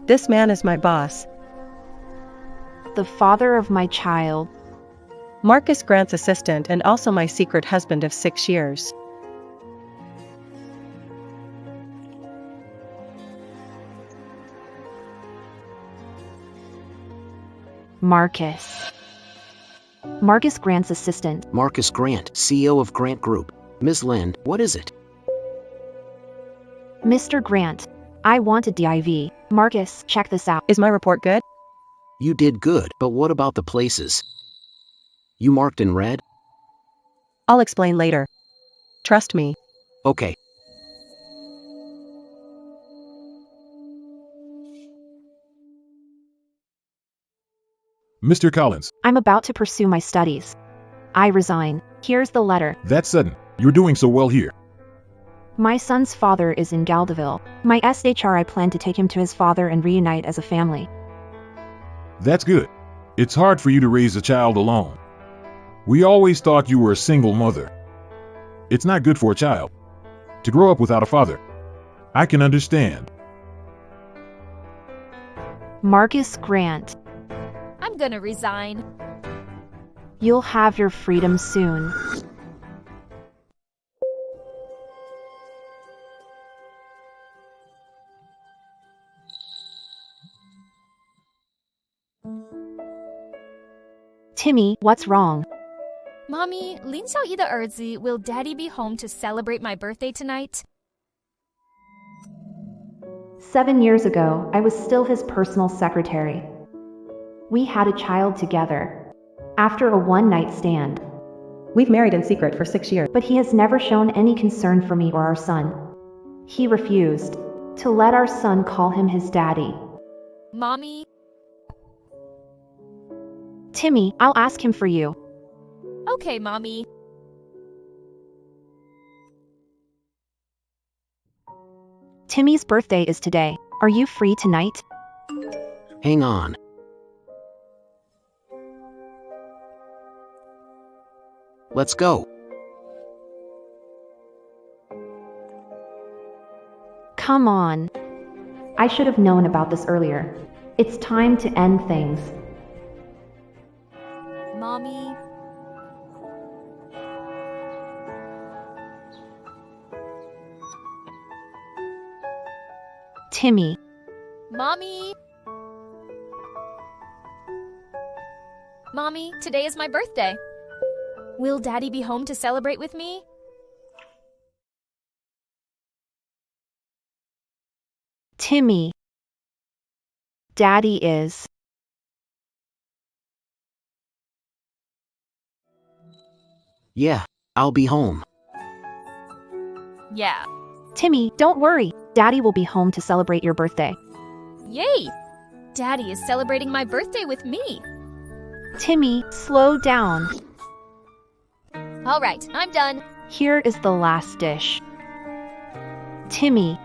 This man is my boss. The father of my child. Marcus Grant's assistant and also my secret husband of 6 years. Marcus. Marcus Grant's assistant. Marcus Grant, CEO of Grant Group. Ms. Lind, what is it? Mr. Grant, I want a div. Marcus, check this out. Is my report good? You did good, but what about the places? You marked in red? I'll explain later. Trust me. Okay. Mr. Collins. I'm about to pursue my studies. I resign. Here's the letter. That's sudden. You're doing so well here. My son's father is in Galdeville. My SHR, I plan to take him to his father and reunite as a family. That's good. It's hard for you to raise a child alone. We always thought you were a single mother. It's not good for a child to grow up without a father. I can understand. Marcus Grant. I'm gonna resign. You'll have your freedom soon. Timmy, what's wrong? Mommy, 林小一的儿子 will Daddy be home to celebrate my birthday tonight? 7 years ago, I was still his personal secretary. We had a child together. After a one-night stand. We've married in secret for 6 years. But he has never shown any concern for me or our son. He refused to let our son call him his daddy. Mommy. Timmy, I'll ask him for you. Okay, Mommy. Timmy's birthday is today. Are you free tonight? Hang on. Let's go. Come on. I should have known about this earlier. It's time to end things. Mommy. Timmy. Mommy. Mommy, today is my birthday. Will Daddy be home to celebrate with me? Timmy. Daddy is. Yeah, I'll be home. Yeah. Timmy, don't worry. Daddy will be home to celebrate your birthday. Yay! Daddy is celebrating my birthday with me. Timmy, slow down. All right, I'm done. Here is the last dish. Timmy,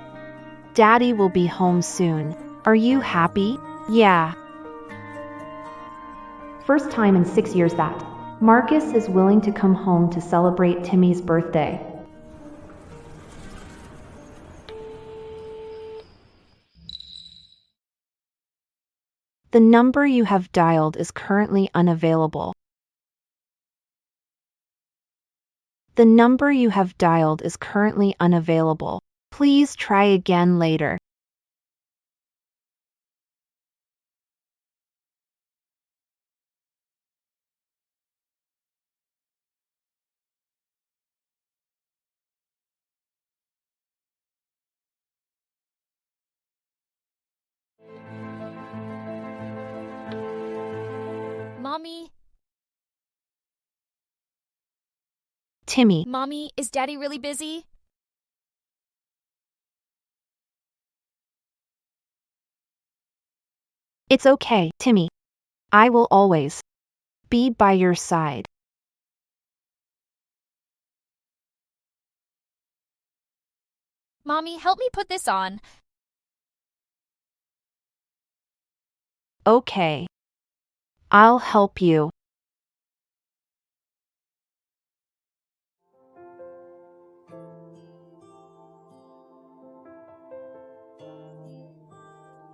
Daddy will be home soon. Are you happy? Yeah. First time in 6 years that Marcus is willing to come home to celebrate Timmy's birthday. The number you have dialed is currently unavailable. The number you have dialed is currently unavailable. Please try again later. Mommy. Timmy. Mommy, is Daddy really busy? It's okay, Timmy. I will always be by your side. Mommy, help me put this on. Okay. I'll help you.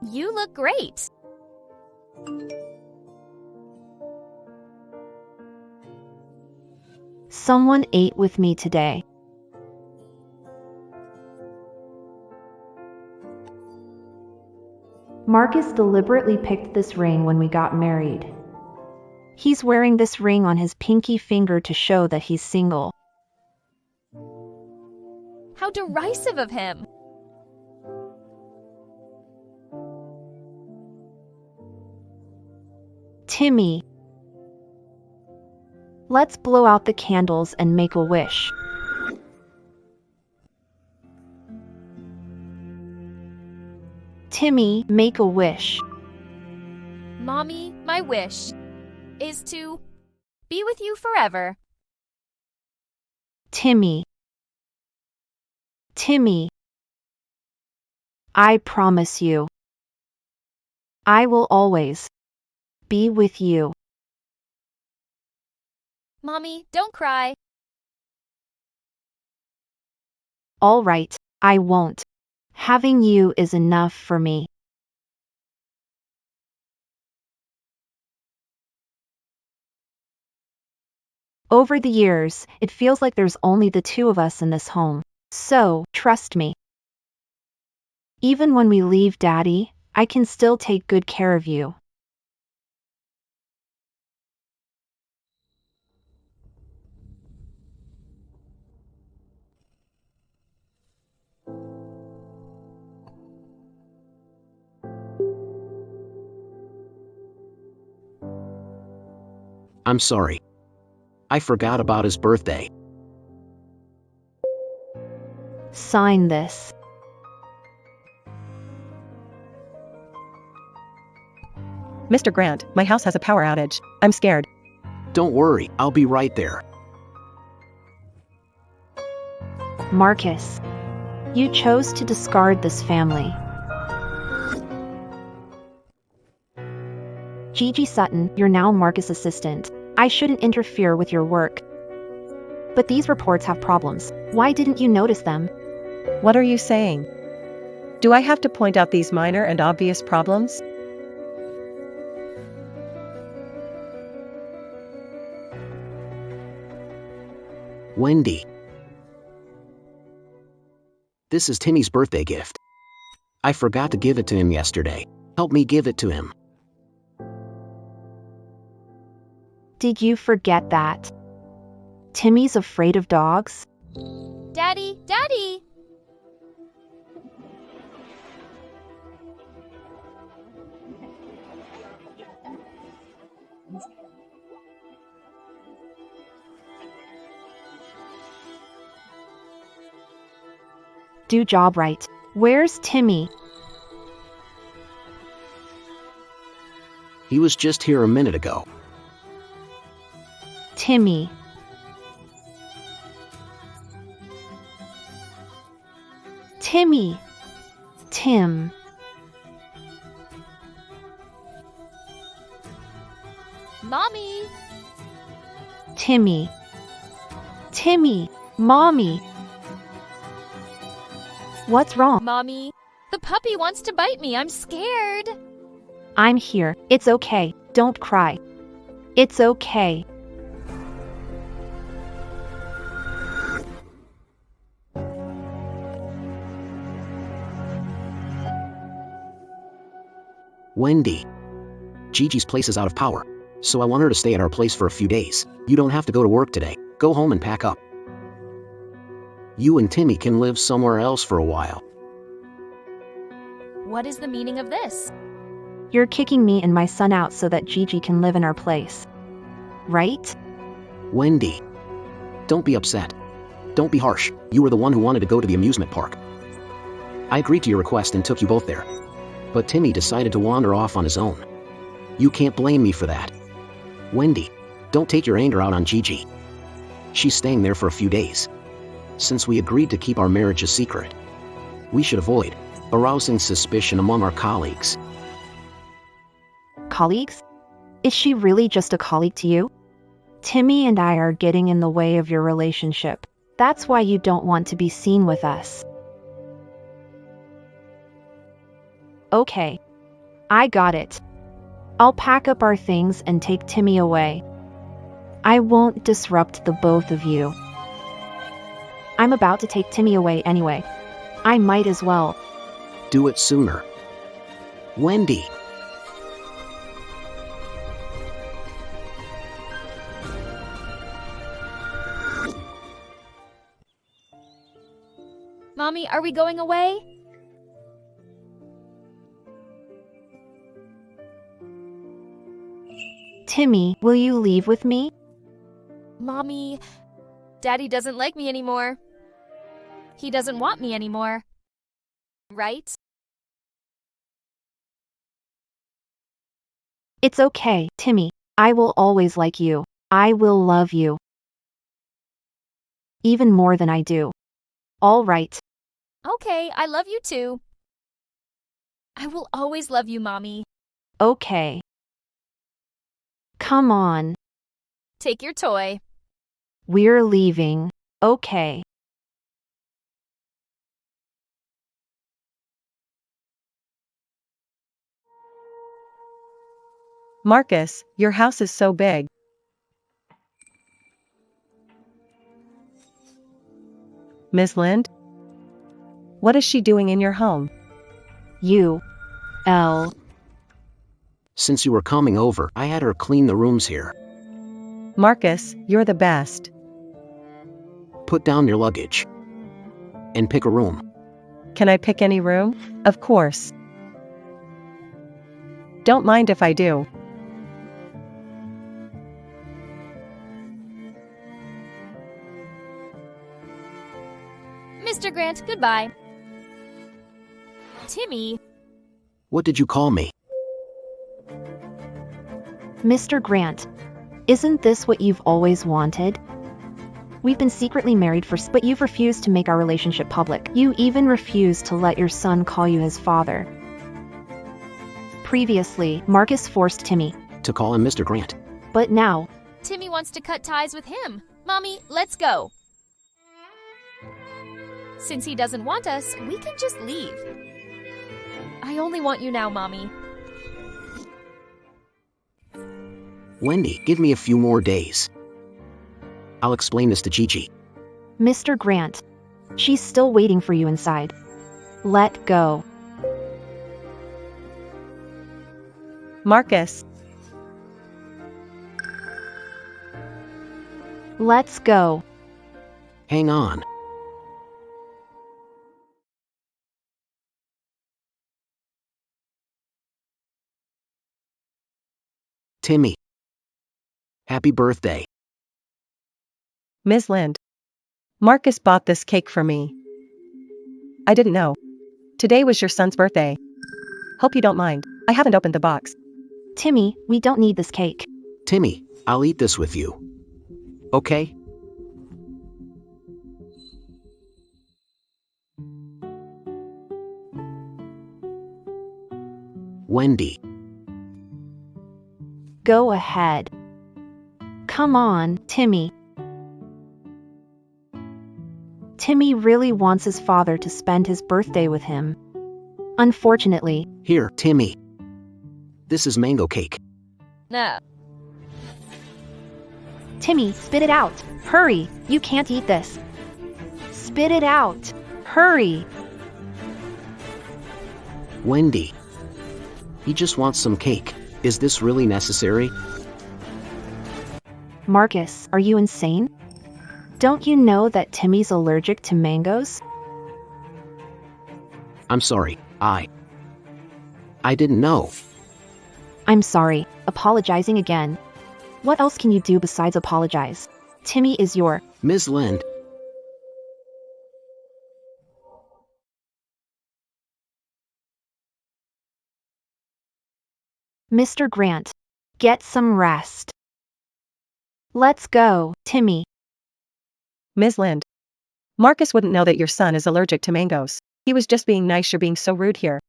You look great. Someone ate with me today. Marcus deliberately picked this ring when we got married. He's wearing this ring on his pinky finger to show that he's single. How derisive of him. Timmy. Let's blow out the candles and make a wish. Timmy, make a wish. Mommy, my wish is to be with you forever. Timmy. Timmy. I promise you. I will always be with you. Mommy, don't cry. All right, I won't. Having you is enough for me. Over the years, it feels like there's only the two of us in this home. So, trust me. Even when we leave Daddy, I can still take good care of you. I'm sorry. I forgot about his birthday. Sign this. Mr. Grant, my house has a power outage. I'm scared. Don't worry, I'll be right there. Marcus, you chose to discard this family. Gigi Sutton, you're now Marcus' assistant. I shouldn't interfere with your work. But these reports have problems. Why didn't you notice them? What are you saying? Do I have to point out these minor and obvious problems? Wendy. This is Timmy's birthday gift. I forgot to give it to him yesterday. Help me give it to him. Did you forget that? Timmy's afraid of dogs? Daddy, Daddy! Do job right. Where's Timmy? He was just here a minute ago. Timmy. Timmy. Tim. Mommy! Timmy. Timmy. Mommy. What's wrong? Mommy, the puppy wants to bite me. I'm scared. I'm here. It's okay. Don't cry. It's okay. Wendy. Gigi's place is out of power, so I want her to stay at our place for a few days. You don't have to go to work today. Go home and pack up. You and Timmy can live somewhere else for a while. What is the meaning of this? You're kicking me and my son out so that Gigi can live in our place. Right? Wendy. Don't be upset. Don't be harsh. You were the one who wanted to go to the amusement park. I agreed to your request and took you both there. But Timmy decided to wander off on his own. You can't blame me for that. Wendy, don't take your anger out on Gigi. She's staying there for a few days. Since we agreed to keep our marriage a secret, we should avoid arousing suspicion among our colleagues. Colleagues? Is she really just a colleague to you? Timmy and I are getting in the way of your relationship. That's why you don't want to be seen with us. Okay, I got it. I'll pack up our things and take Timmy away. I won't disrupt the both of you. I'm about to take Timmy away anyway. I might as well. Do it sooner. Wendy. Mommy, are we going away? Timmy, will you leave with me? Mommy, Daddy doesn't like me anymore. He doesn't want me anymore. Right? It's okay, Timmy. I will always like you. I will love you. Even more than I do. All right. Okay, I love you too. I will always love you, Mommy. Okay. Come on. Take your toy. We're leaving. Okay. Marcus, your house is so big. Ms. Lind? What is she doing in your home? Since you were coming over, I had her clean the rooms here. Marcus, you're the best. Put down your luggage. And pick a room. Can I pick any room? Of course. Don't mind if I do. Mr. Grant, goodbye. Timmy, What did you call me? Mr. Grant, isn't this what you've always wanted? We've been secretly married but you've refused to make our relationship public. You even refused to let your son call you his father. Previously, Marcus forced Timmy, To call him Mr. Grant. but now, Timmy wants to cut ties with him. Mommy, let's go. Since he doesn't want us, we can just leave. I only want you now, Mommy. Wendy, give me a few more days. I'll explain this to Gigi. Mr. Grant, she's still waiting for you inside. Let go. Marcus, Let's go. Hang on. Timmy. Happy birthday. Ms. Lind. Marcus bought this cake for me. I didn't know. Today was your son's birthday. Hope you don't mind. I haven't opened the box. Timmy, we don't need this cake. Timmy, I'll eat this with you. Okay? Wendy. Go ahead. Come on, Timmy. Timmy really wants his father to spend his birthday with him. Unfortunately, Here, Timmy. This is mango cake. No. Timmy, spit it out. Hurry, you can't eat this. Spit it out. Hurry. Wendy. He just wants some cake. Is this really necessary? Marcus, are you insane? Don't you know that Timmy's allergic to mangoes? I'm sorry. I didn't know. I'm sorry. Apologizing again. What else can you do besides apologize? Timmy is your... Ms. Lind. Mr. Grant. Get some rest. Let's go, Timmy. Ms. Lind. Marcus wouldn't know that your son is allergic to mangoes. He was just being nice. You're being so rude here.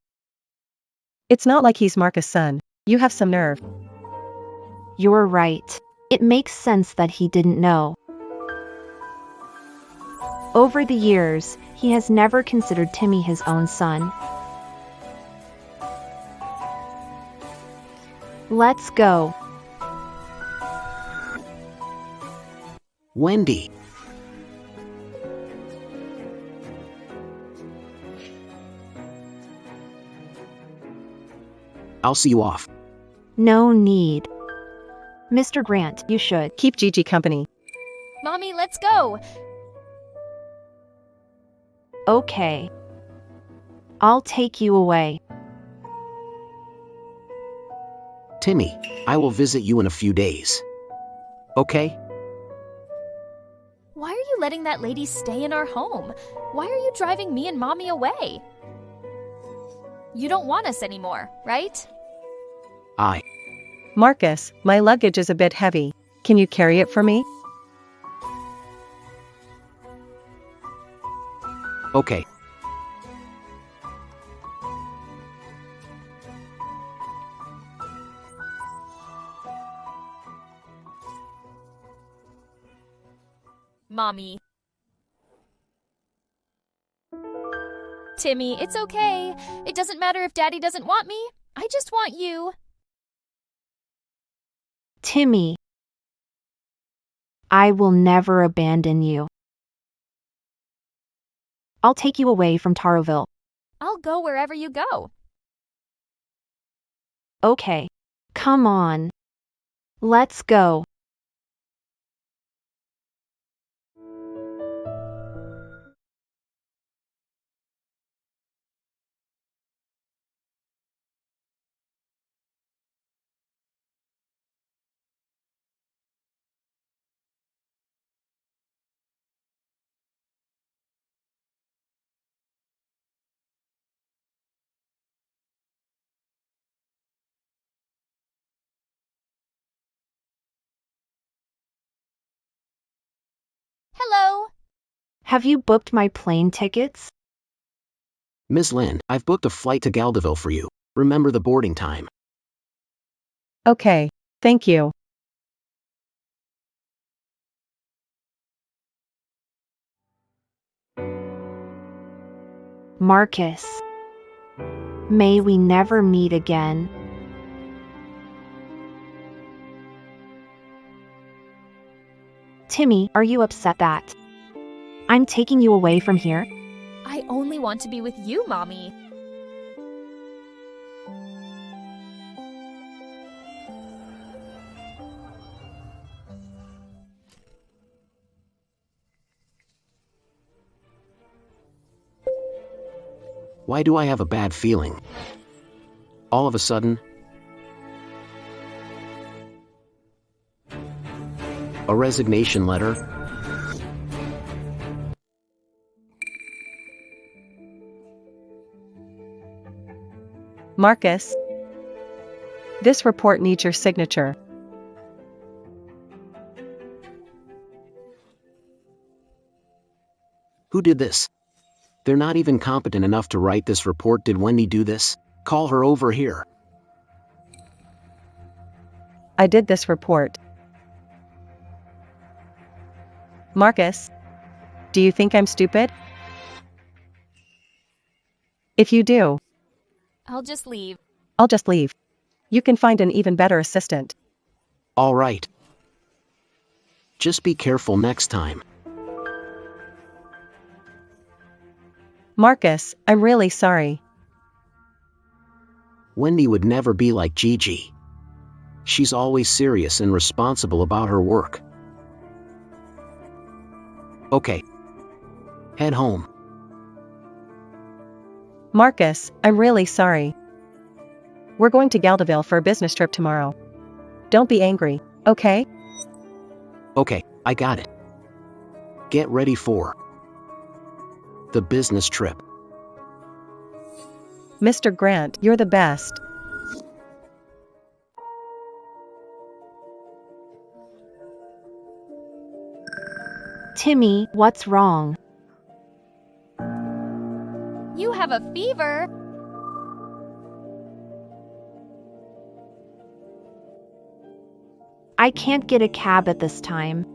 It's not like he's Marcus' son. You have some nerve. You're right. It makes sense that he didn't know. Over the years, he has never considered Timmy his own son. Let's go. Wendy. I'll see you off. No need. Mr. Grant, you should. Keep Gigi company. Mommy, let's go. Okay. I'll take you away. Timmy, I will visit you in a few days. Okay? Why are you letting that lady stay in our home? Why are you driving me and Mommy away? You don't want us anymore, right? Marcus, my luggage is a bit heavy. Can you carry it for me? Okay. Mommy. Timmy, it's okay. It doesn't matter if Daddy doesn't want me. I just want you. Timmy. I will never abandon you. I'll take you away from Taroville. I'll go wherever you go. Okay. Come on. Let's go. Hello. Have you booked my plane tickets? Ms. Lynn, I've booked a flight to Galdeville for you. Remember the boarding time. Okay, thank you. Marcus. May we never meet again. Timmy, are you upset that I'm taking you away from here? I only want to be with you, Mommy. Why do I have a bad feeling? All of a sudden, a resignation letter? Marcus, this report needs your signature. Who did this? They're not even competent enough to write this report. Did Wendy do this? Call her over here. I did this report. Marcus, do you think I'm stupid? If you do, I'll just leave. I'll just leave. You can find an even better assistant. All right. Just be careful next time. Marcus, I'm really sorry. Wendy would never be like Gigi. She's always serious and responsible about her work. Okay. Head home. Marcus, I'm really sorry. We're going to Galdeville for a business trip tomorrow. Don't be angry, okay? Okay, I got it. Get ready for the business trip. Mr. Grant, you're the best. Timmy, what's wrong? You have a fever. I can't get a cab at this time.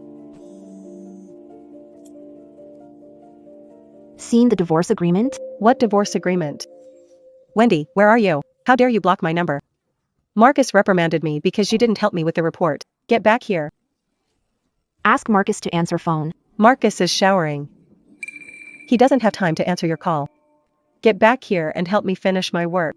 Seen the divorce agreement? What divorce agreement? Wendy, where are you? How dare you block my number? Marcus reprimanded me because you didn't help me with the report. Get back here. Ask Marcus to answer phone. Marcus is showering. He doesn't have time to answer your call. Get back here and help me finish my work.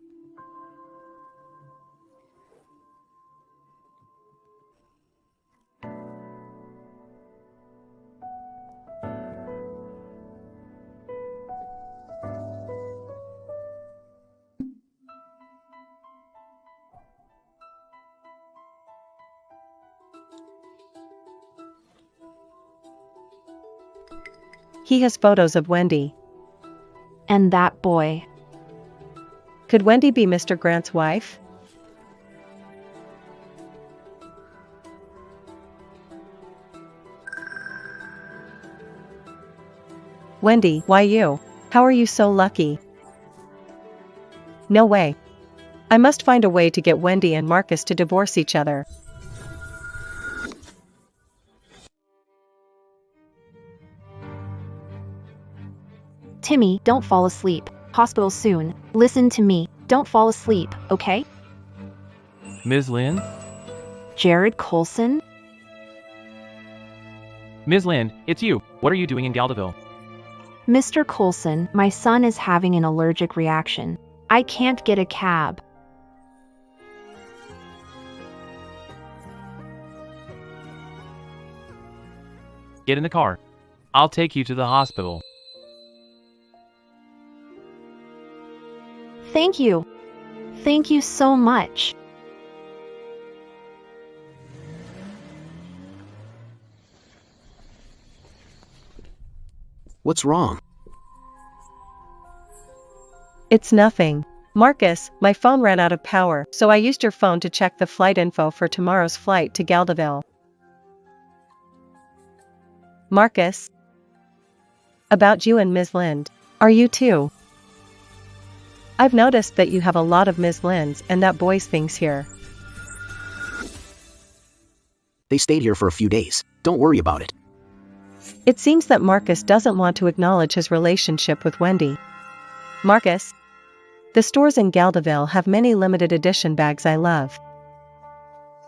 He has photos of Wendy. And that boy. Could Wendy be Mr. Grant's wife? Wendy, why you? How are you so lucky? No way. I must find a way to get Wendy and Marcus to divorce each other. Timmy, don't fall asleep. Hospital soon. Listen to me. Don't fall asleep, okay? Ms. Lynn? Jared Colson? Ms. Lynn, it's you. What are you doing in Galdeville? Mr. Colson, my son is having an allergic reaction. I can't get a cab. Get in the car. I'll take you to the hospital. Thank you. Thank you so much. What's wrong? It's nothing. Marcus, my phone ran out of power, so I used your phone to check the flight info for tomorrow's flight to Galdeville. Marcus? About you and Ms. Lind. Are you too? I've noticed that you have a lot of Ms. Linds and that boys' things here. They stayed here for a few days. Don't worry about it. It seems that Marcus doesn't want to acknowledge his relationship with Wendy. Marcus? The stores in Galdeville have many limited edition bags I love.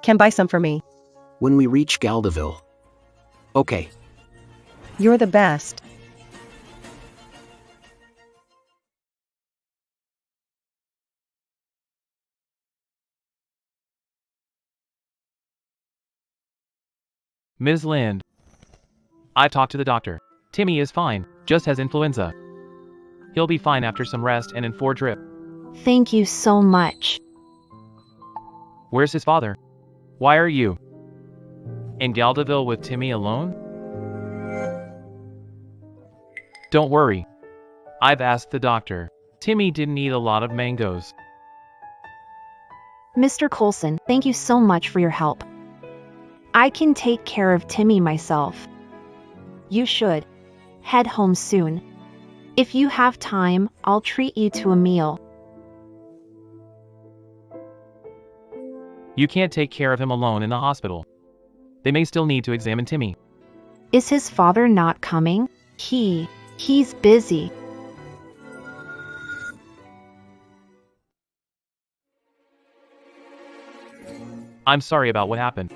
Can buy some for me. When we reach Galdeville. Okay. You're the best. Ms. Lind. I talked to the doctor. Timmy is fine, just has influenza. He'll be fine after some rest and in 4 drip. Thank you so much. Where's his father? Why are you in Galdeville with Timmy alone? Don't worry. I've asked the doctor. Timmy didn't eat a lot of mangoes. Mr. Colson, thank you so much for your help. I can take care of Timmy myself. You should head home soon. If you have time, I'll treat you to a meal. You can't take care of him alone in the hospital. They may still need to examine Timmy. Is his father not coming? He's busy. I'm sorry about what happened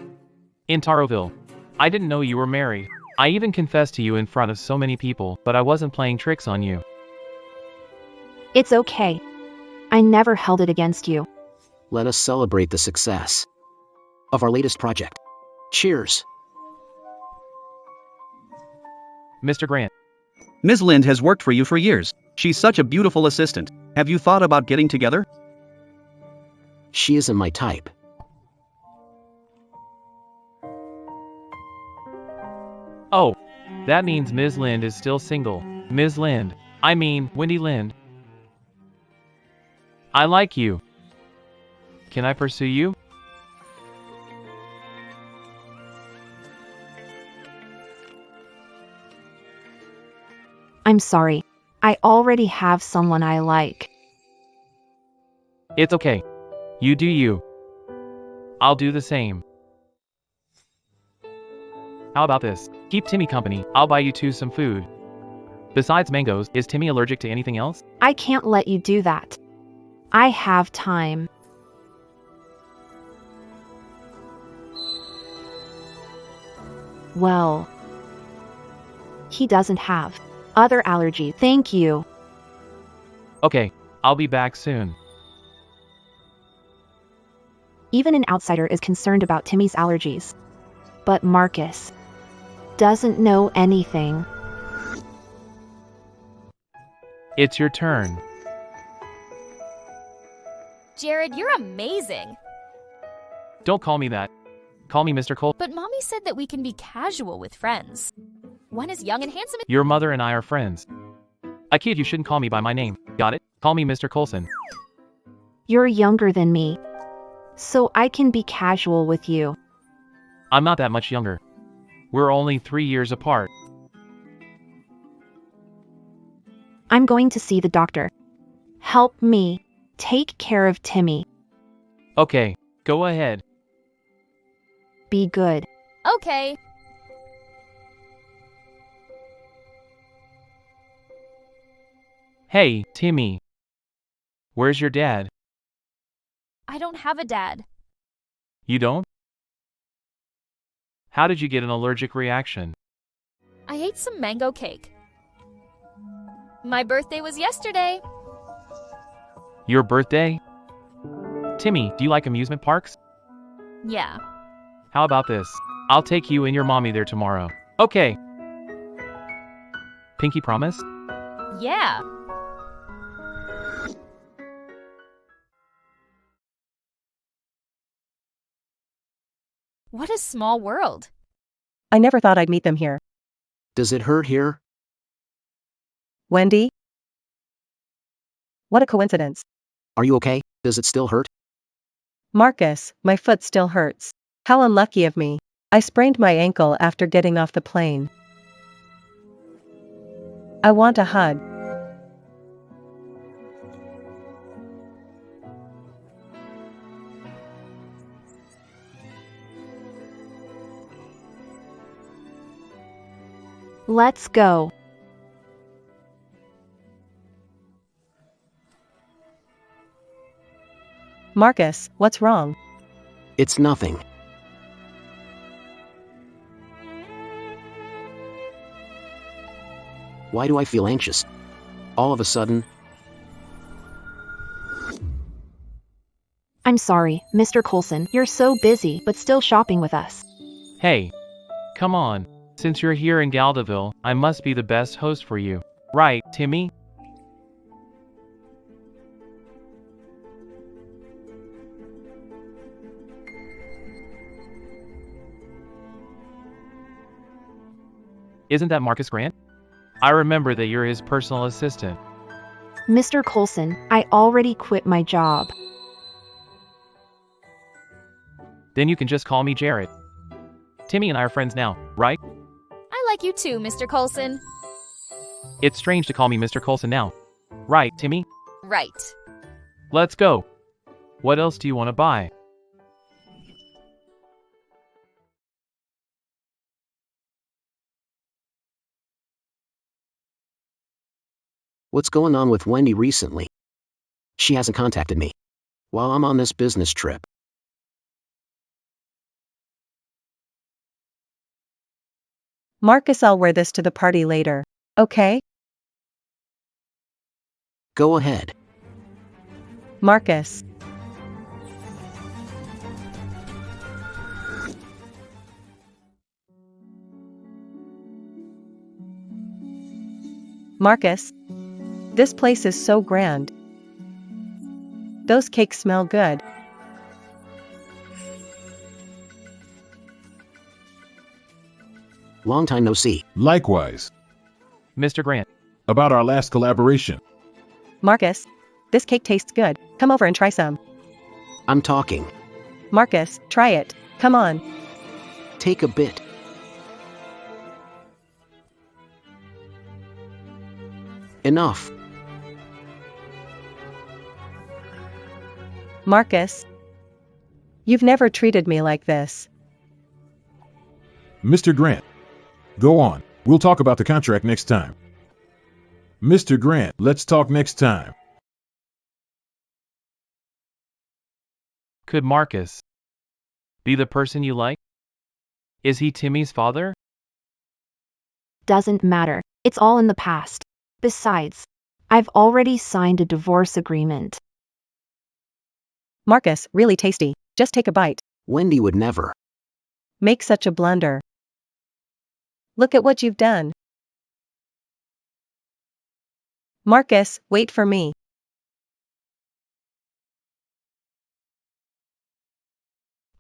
in Taroville. I didn't know you were married. I even confessed to you in front of so many people, but I wasn't playing tricks on you. It's okay. I never held it against you. Let us celebrate the success of our latest project. Cheers. Mr. Grant. Ms. Lind has worked for you for years. She's such a beautiful assistant. Have you thought about getting together? She isn't my type. Oh, that means Ms. Lind is still single. Ms. Lind. I mean, Wendy Lind. I like you. Can I pursue you? I'm sorry. I already have someone I like. It's okay. You do you. I'll do the same. How about this? Keep Timmy company. I'll buy you two some food. Besides mangoes, is Timmy allergic to anything else? I can't let you do that. I have time. Well, he doesn't have other allergy. Thank you. Okay, I'll be back soon. Even an outsider is concerned about Timmy's allergies. But Marcus doesn't know anything. It's your turn. Jared, you're amazing. Don't call me that. Call me Mr. Cole. But Mommy said that we can be casual with friends. One is young and handsome. Your mother and I are friends. I kid you shouldn't call me by my name. Got it? Call me Mr. Coulson. You're younger than me, so I can be casual with you. I'm not that much younger. We're only 3 years apart. I'm going to see the doctor. Help me take care of Timmy. Okay, go ahead. Be good. Okay. Hey, Timmy. Where's your dad? I don't have a dad. You don't? How did you get an allergic reaction? I ate some mango cake. My birthday was yesterday. Your birthday? Timmy, do you like amusement parks? Yeah. How about this? I'll take you and your mommy there tomorrow. Okay. Pinky promise? Yeah. What a small world. I never thought I'd meet them here. Does it hurt here? Wendy? What a coincidence. Are you okay? Does it still hurt? Marcus, my foot still hurts. How unlucky of me. I sprained my ankle after getting off the plane. I want a hug. Let's go. Marcus, what's wrong? It's nothing. Why do I feel anxious? All of a sudden? I'm sorry, Mr. Coulson. You're so busy, but still shopping with us. Hey. Come on. Since you're here in Galdaville, I must be the best host for you. Right, Timmy? Isn't that Marcus Grant? I remember that you're his personal assistant. Mr. Coulson, I already quit my job. Then you can just call me Jared. Timmy and I are friends now, right? I like you too, Mr. Coulson. It's strange to call me Mr. Coulson now. Right, Timmy? Right. Let's go. What else do you want to buy? What's going on with Wendy recently? She hasn't contacted me while I'm on this business trip. Marcus, I'll wear this to the party later. Okay? Go ahead. Marcus. Marcus. This place is so grand. Those cakes smell good. Long time no see. Likewise. Mr. Grant. About our last collaboration. Marcus. This cake tastes good. Come over and try some. I'm talking. Marcus, try it. Come on. Take a bit. Enough. Marcus. You've never treated me like this. Mr. Grant. Go on. We'll talk about the contract next time. Mr. Grant, let's talk next time. Could Marcus be the person you like? Is he Timmy's father? doesn't matter. It's all in the past. Besides, I've already signed a divorce agreement. Marcus, really tasty. Just take a bite. Wendy would never. Make such a blunder. Look at what you've done. Marcus, wait for me.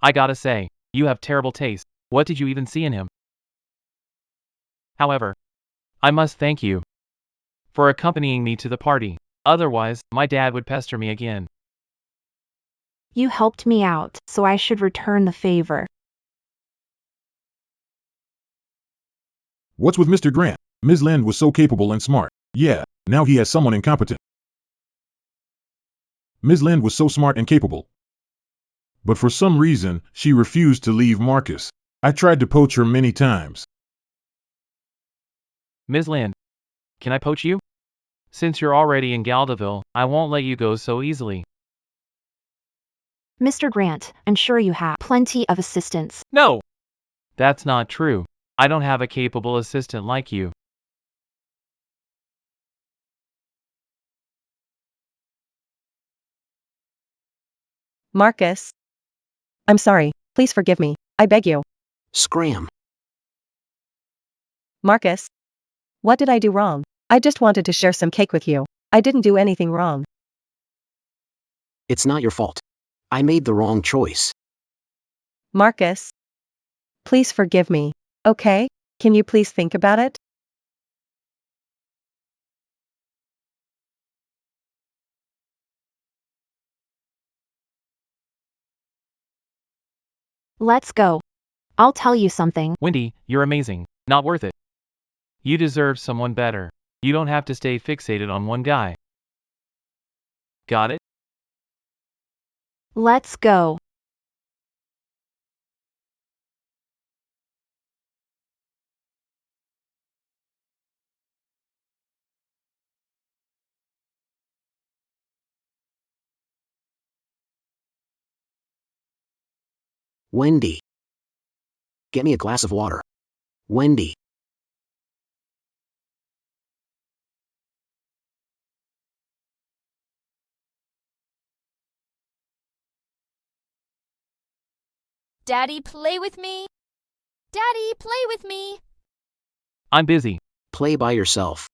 I gotta say, you have terrible taste. What did you even see in him? However, I must thank you for accompanying me to the party. Otherwise, my dad would pester me again. You helped me out, so I should return the favor. What's with Mr. Grant? Ms. Lind was so capable and smart. Yeah, now he has someone incompetent. Ms. Lind was so smart and capable. But for some reason, she refused to leave Marcus. I tried to poach her many times. Ms. Lind, can I poach you? Since you're already in Galdaville, I won't let you go so easily. Mr. Grant, I'm sure you have plenty of assistants. No! That's not true. I don't have a capable assistant like you. Marcus. I'm sorry, please forgive me. I beg you. Scram. Marcus. What did I do wrong? I just wanted to share some cake with you. I didn't do anything wrong. It's not your fault. I made the wrong choice. Marcus. Please forgive me, okay? Can you please think about it? Let's go. I'll tell you something. Wendy, you're amazing. Not worth it. You deserve someone better. You don't have to stay fixated on one guy. Got it? Let's go. Wendy. Get me a glass of water. Wendy. Daddy, play with me. Daddy, play with me. I'm busy. Play by yourself.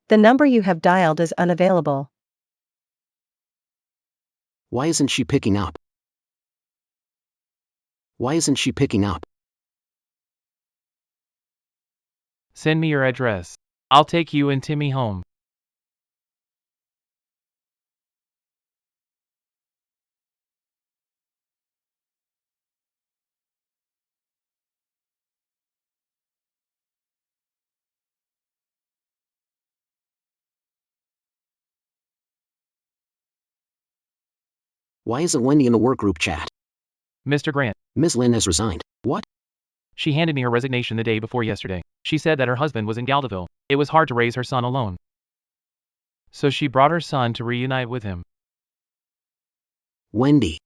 The number you have dialed is unavailable. Why isn't she picking up? Why isn't she picking up? Send me your address. I'll take you and Timmy home. Why isn't Wendy in the workgroup chat? Mr. Grant. Ms. Lind has resigned. What? She handed me her resignation the day before yesterday. She said that her husband was in Galdaville. It was hard to raise her son alone. So she brought her son to reunite with him. Wendy.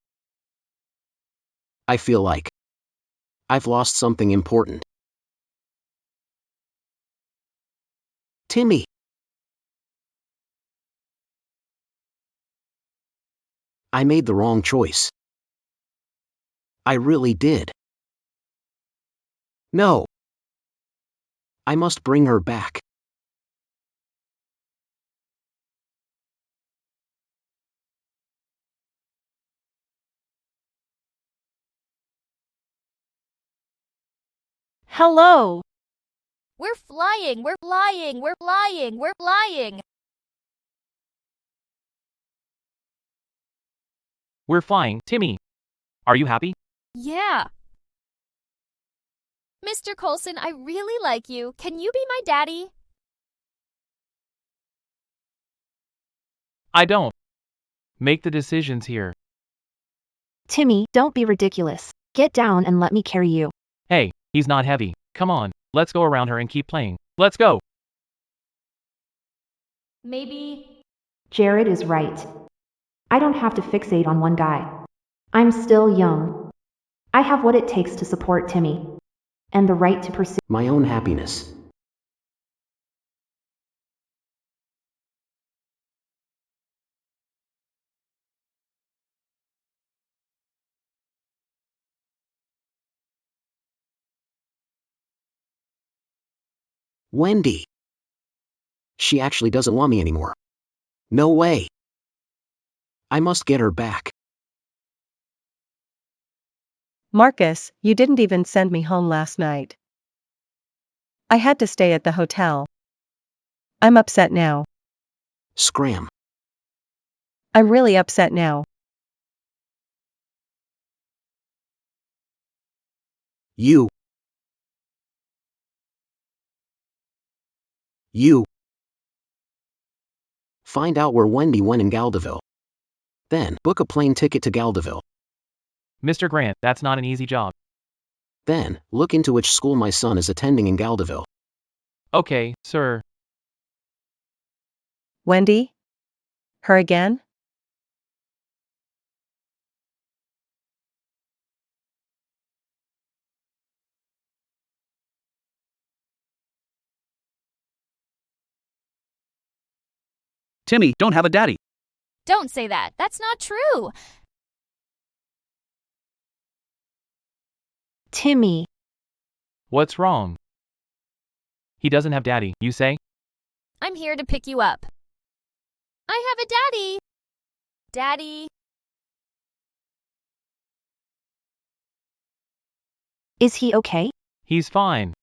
I feel like I've lost something important. Timmy. I made the wrong choice. I really did. No. I must bring her back. Hello. We're flying, we're flying, we're flying, we're flying. We're flying. Timmy. Are you happy? Yeah. Mr. Coulson, I really like you. Can you be my daddy? I don't make the decisions here. Timmy, don't be ridiculous. Get down and let me carry you. Hey, he's not heavy. Come on, let's go around her and keep playing. Let's go. Maybe. Jared is right. I don't have to fixate on one guy. I'm still young. I have what it takes to support Timmy. And the right to pursue. My own happiness. Wendy. She actually doesn't want me anymore. No way. I must get her back. Marcus, you didn't even send me home last night. I had to stay at the hotel. I'm upset now. Scram. I'm really upset now. You. Find out where Wendy went in Galdeville. Then, book a plane ticket to Galdeville. Mr. Grant, that's not an easy job. Then, look into which school my son is attending in Galdeville. Okay, sir. Wendy? Her again? Timmy, don't have a daddy. Don't say that. That's not true. Timmy. What's wrong? He doesn't have daddy, you say? I'm here to pick you up. I have a daddy. Daddy. Is he okay? He's fine.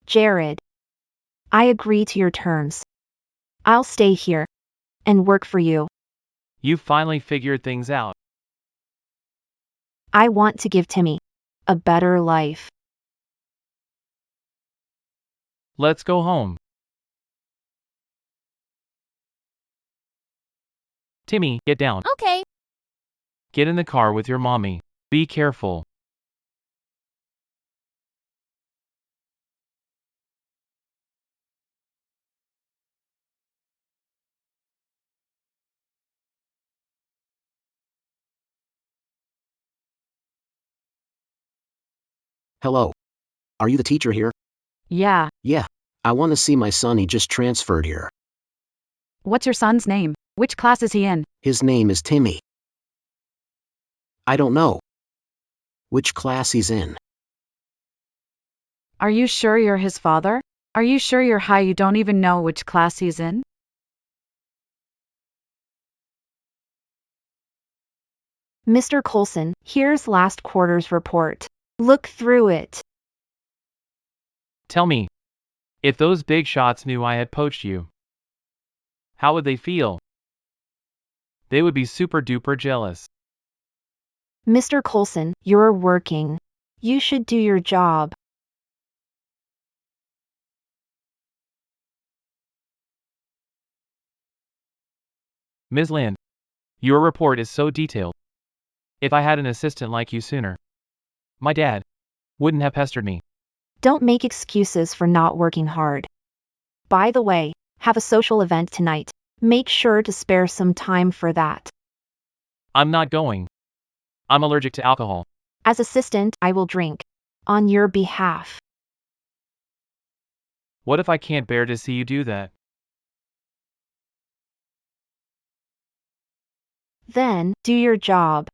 Jared. I agree to your terms. I'll stay here and work for you. You finally figured things out. I want to give Timmy a better life. Let's go home. Timmy, get down. Okay. Get in the car with your mommy. Be careful. Hello. Are you the teacher here? Yeah. Yeah. I want to see my son. He just transferred here. What's your son's name? Which class is he in? His name is Timmy. I don't know which class he's in. Are you sure you're his father? Are you sure you're high you don't even know which class he's in? Mr. Coulson, here's last quarter's report. Look through it. Tell me, if those big shots knew I had poached you, how would they feel? They would be super duper jealous. Mr. Coulson, you're working. You should do your job. Ms. Lind, your report is so detailed. If I had an assistant like you sooner, my dad wouldn't have pestered me. Don't make excuses for not working hard. By the way, have a social event tonight. Make sure to spare some time for that. I'm not going. I'm allergic to alcohol. As assistant, I will drink. On your behalf. What if I can't bear to see you do that? Then, do your job.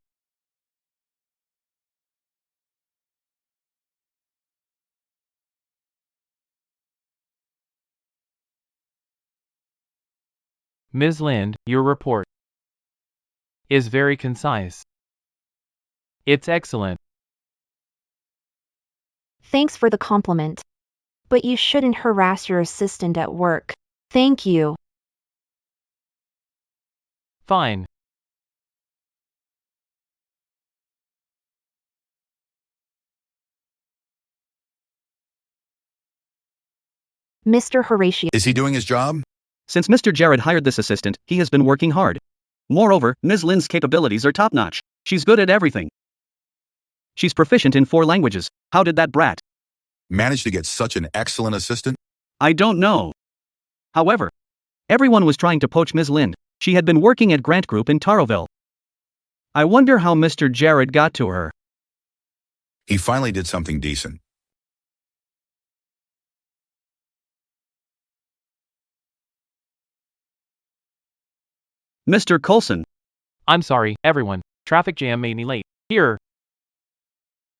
Ms. Lind, your report is very concise. It's excellent. Thanks for the compliment. But you shouldn't harass your assistant at work. Thank you. Fine. Mr. Horatio. Is he doing his job? Since Mr. Jared hired this assistant, he has been working hard. Moreover, Ms. Lynn's capabilities are top-notch. She's good at everything. She's proficient in 4 languages. How did that brat Managed to get such an excellent assistant? I don't know. However, everyone was trying to poach Ms. Lynn. She had been working at Grant Group in Taroville. I wonder how Mr. Jared got to her. He finally did something decent. Mr. Coulson, I'm sorry, everyone. Traffic jam made me late. Here.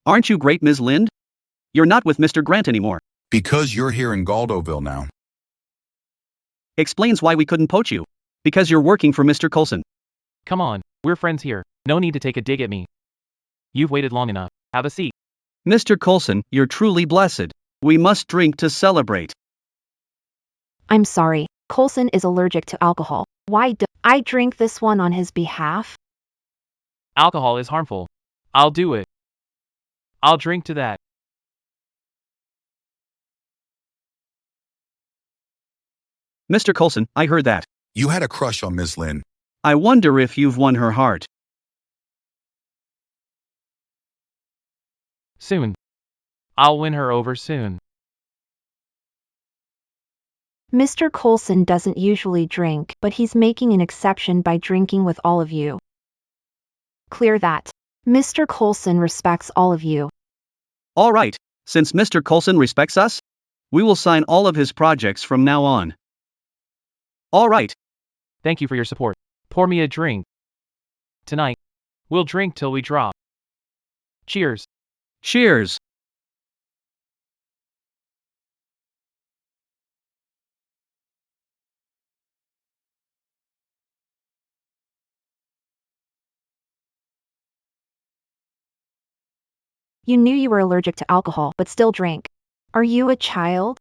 aren't you great, Ms. Lind? You're not with Mr. Grant anymore. Because you're here in Galdoville now. Explains why we couldn't poach you. Because you're working for Mr. Coulson. Come on, we're friends here. No need to take a dig at me. You've waited long enough. Have a seat. Mr. Coulson, you're truly blessed. We must drink to celebrate. I'm sorry, Coulson is allergic to alcohol. Why do I drink this one on his behalf? Alcohol is harmful. I'll do it. I'll drink to that. Mr. Coulson, I heard that. You had a crush on Miss Lynn. I wonder if you've won her heart. Soon. I'll win her over soon. Mr. Coulson doesn't usually drink, but he's making an exception by drinking with all of you. Clear that. Mr. Coulson respects all of you. All right, since Mr. Coulson respects us, we will sign all of his projects from now on. All right. Thank you for your support. Pour me a drink. Tonight, we'll drink till we drop. Cheers. Cheers. You knew you were allergic to alcohol, but still drank. Are you a child?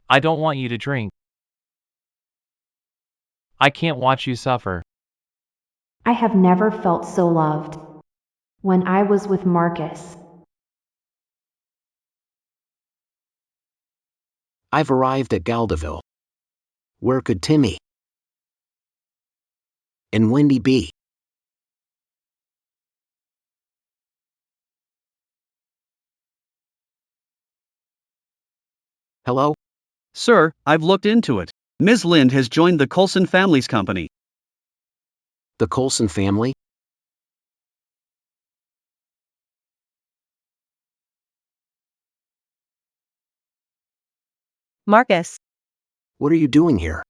I don't want you to drink. I can't watch you suffer. I have never felt so loved. When I was with Marcus. I've arrived at Galdeville. Where could Timmy and Wendy be? Hello? Sir, I've looked into it. Ms. Lind has joined the Coulson family's company. The Coulson family? Marcus, What are you doing here?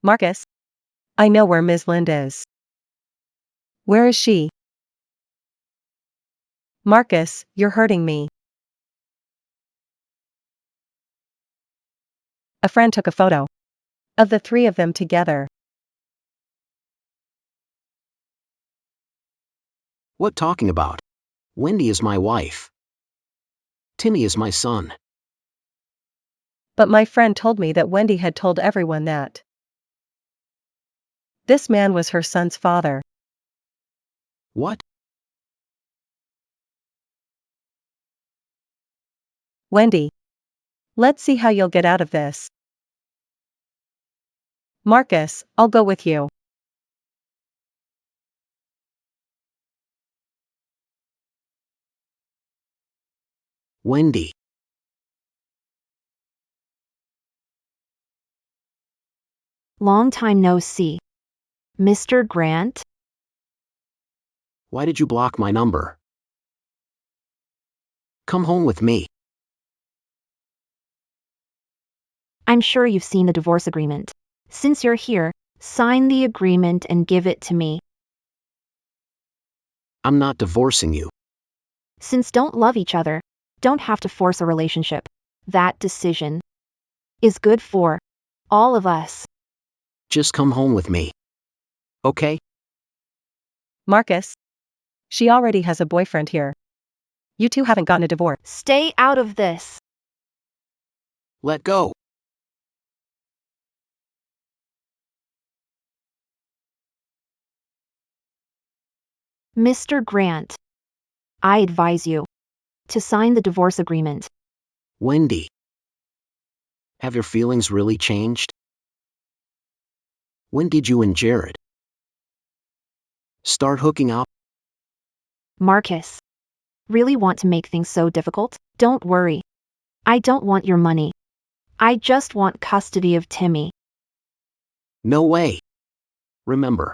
Marcus. I know where Ms. Lind is. Where is she? Marcus, you're hurting me. A friend took a photo of the 3 of them together. What talking about? Wendy is my wife. Timmy is my son. But my friend told me that Wendy had told everyone that this man was her son's father. What? Wendy. Let's see how you'll get out of this. Marcus, I'll go with you. Wendy. Long time no see. Mr. Grant? Why did you block my number? Come home with me. I'm sure you've seen the divorce agreement. Since you're here, sign the agreement and give it to me. I'm not divorcing you. Since don't love each other, don't have to force a relationship. That decision is good for all of us. Just come home with me. Okay? Marcus. She already has a boyfriend here. You 2 haven't gotten a divorce. Stay out of this. Let go. Mr. Grant. I advise you. to sign the divorce agreement. Wendy. Have your feelings really changed? When did you and Jared start hooking up? Marcus. Really want to make things so difficult? Don't worry. I don't want your money. I just want custody of Timmy. No way. Remember,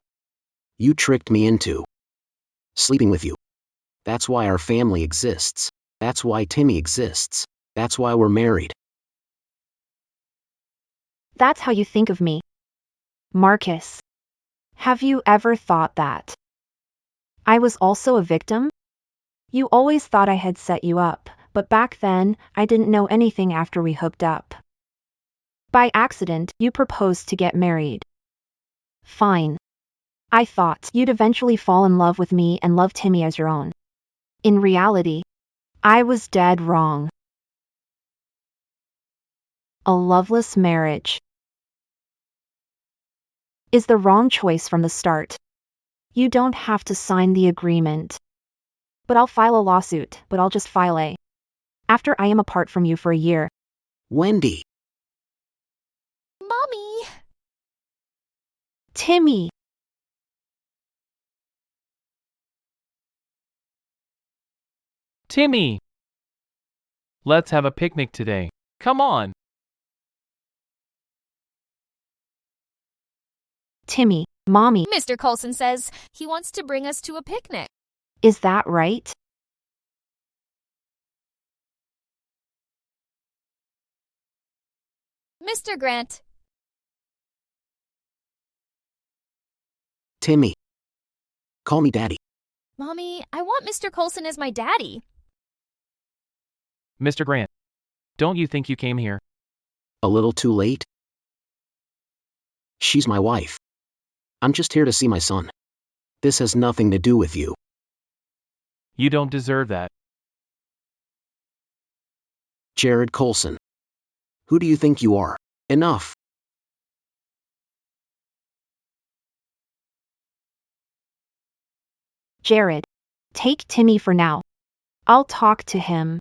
you tricked me into sleeping with you. That's why our family exists. That's why Timmy exists. That's why we're married. That's how you think of me. Marcus. Have you ever thought that I was also a victim? You always thought I had set you up, but back then, I didn't know anything after we hooked up. By accident, you proposed to get married. Fine. I thought you'd eventually fall in love with me and love Timmy as your own. In reality, I was dead wrong. A loveless marriage is the wrong choice from the start. You don't have to sign the agreement. But I'll file a lawsuit, but I'll just file a after I am apart from you for a year. Wendy. Mommy! Timmy. Timmy! Let's have a picnic today. Come on. Timmy, Mommy, Mr. Coulson says he wants to bring us to a picnic. is that right? Mr. Grant. Timmy. Call me Daddy. Mommy, I want Mr. Coulson as my daddy. Mr. Grant, don't you think you came here? A little too late? She's my wife. I'm just here to see my son. This has nothing to do with you. You don't deserve that. Jared Coulson. Who do you think you are? Enough. Jared. Take Timmy for now. I'll talk to him.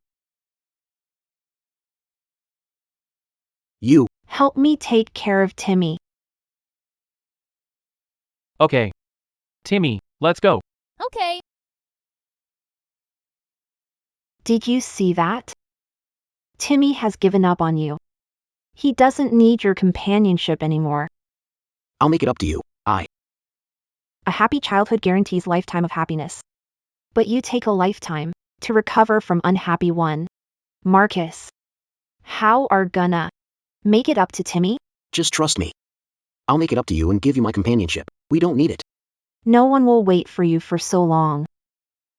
You. Help me take care of Timmy. Okay. Timmy, let's go. Okay. Did you see that? Timmy has given up on you. He doesn't need your companionship anymore. I'll make it up to you. A happy childhood guarantees lifetime of happiness. But you take a lifetime to recover from unhappy one. Marcus. How are gonna make it up to Timmy? Just trust me. I'll make it up to you and give you my companionship. We don't need it. No one will wait for you for so long.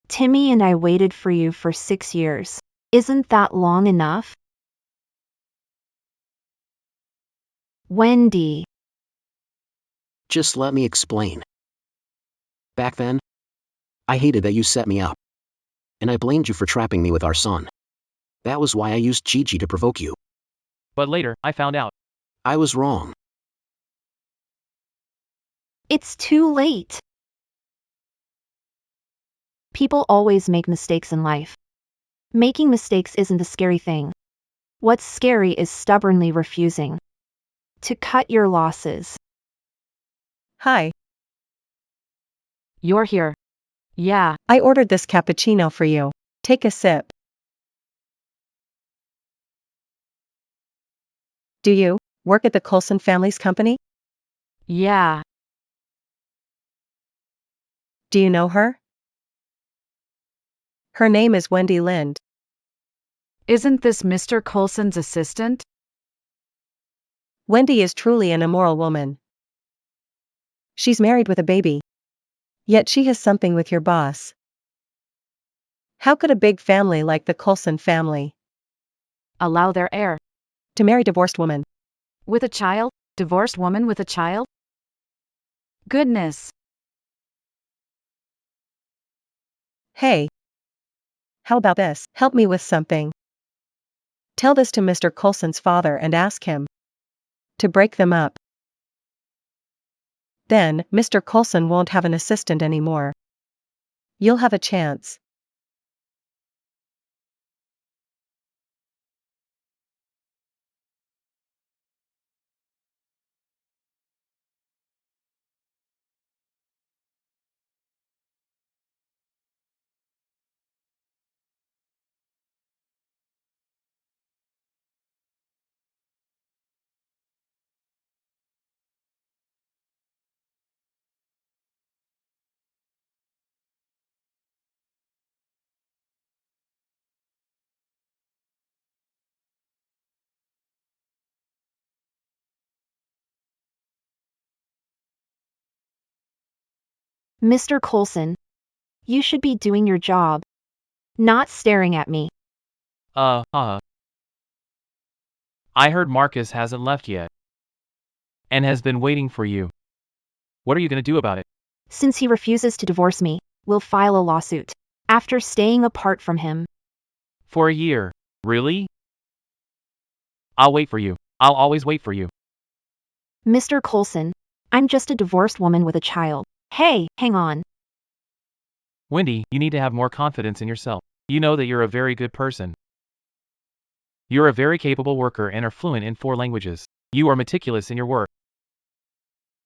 Timmy and I waited for you for 6 years. Isn't that long enough? Wendy. Just let me explain. Back then, I hated that you set me up. And I blamed you for trapping me with our son. That was why I used Gigi to provoke you. But later, I found out. I was wrong. It's too late. People always make mistakes in life. Making mistakes isn't the scary thing. What's scary is stubbornly refusing to cut your losses. Hi, You're here. Yeah, I ordered this cappuccino for you. Take a sip. Do you work at the Coulson family's company? yeah. Do you know her? Her name is Wendy Lind. Isn't this Mr. Coulson's assistant? Wendy is truly an immoral woman. She's married with a baby. Yet she has something with your boss. How could a big family like the Coulson family Allow their heir. to marry divorced woman? With a child? Divorced woman with a child? Goodness. Hey. How about this? Help me with something. Tell this to Mr. Coulson's father and ask him to break them up. Then, Mr. Coulson won't have an assistant anymore. You'll have a chance. Mr. Coulson, you should be doing your job, not staring at me. I heard Marcus hasn't left yet. And has been waiting for you. What are you gonna do about it? Since he refuses to divorce me, we'll file a lawsuit. After staying apart from him. For a year. Really? I'll wait for you. I'll always wait for you. Mr. Coulson, I'm just a divorced woman with a child. Hey, hang on. Wendy, you need to have more confidence in yourself. You know that you're a very good person. You're a very capable worker and are fluent in 4 languages. You are meticulous in your work.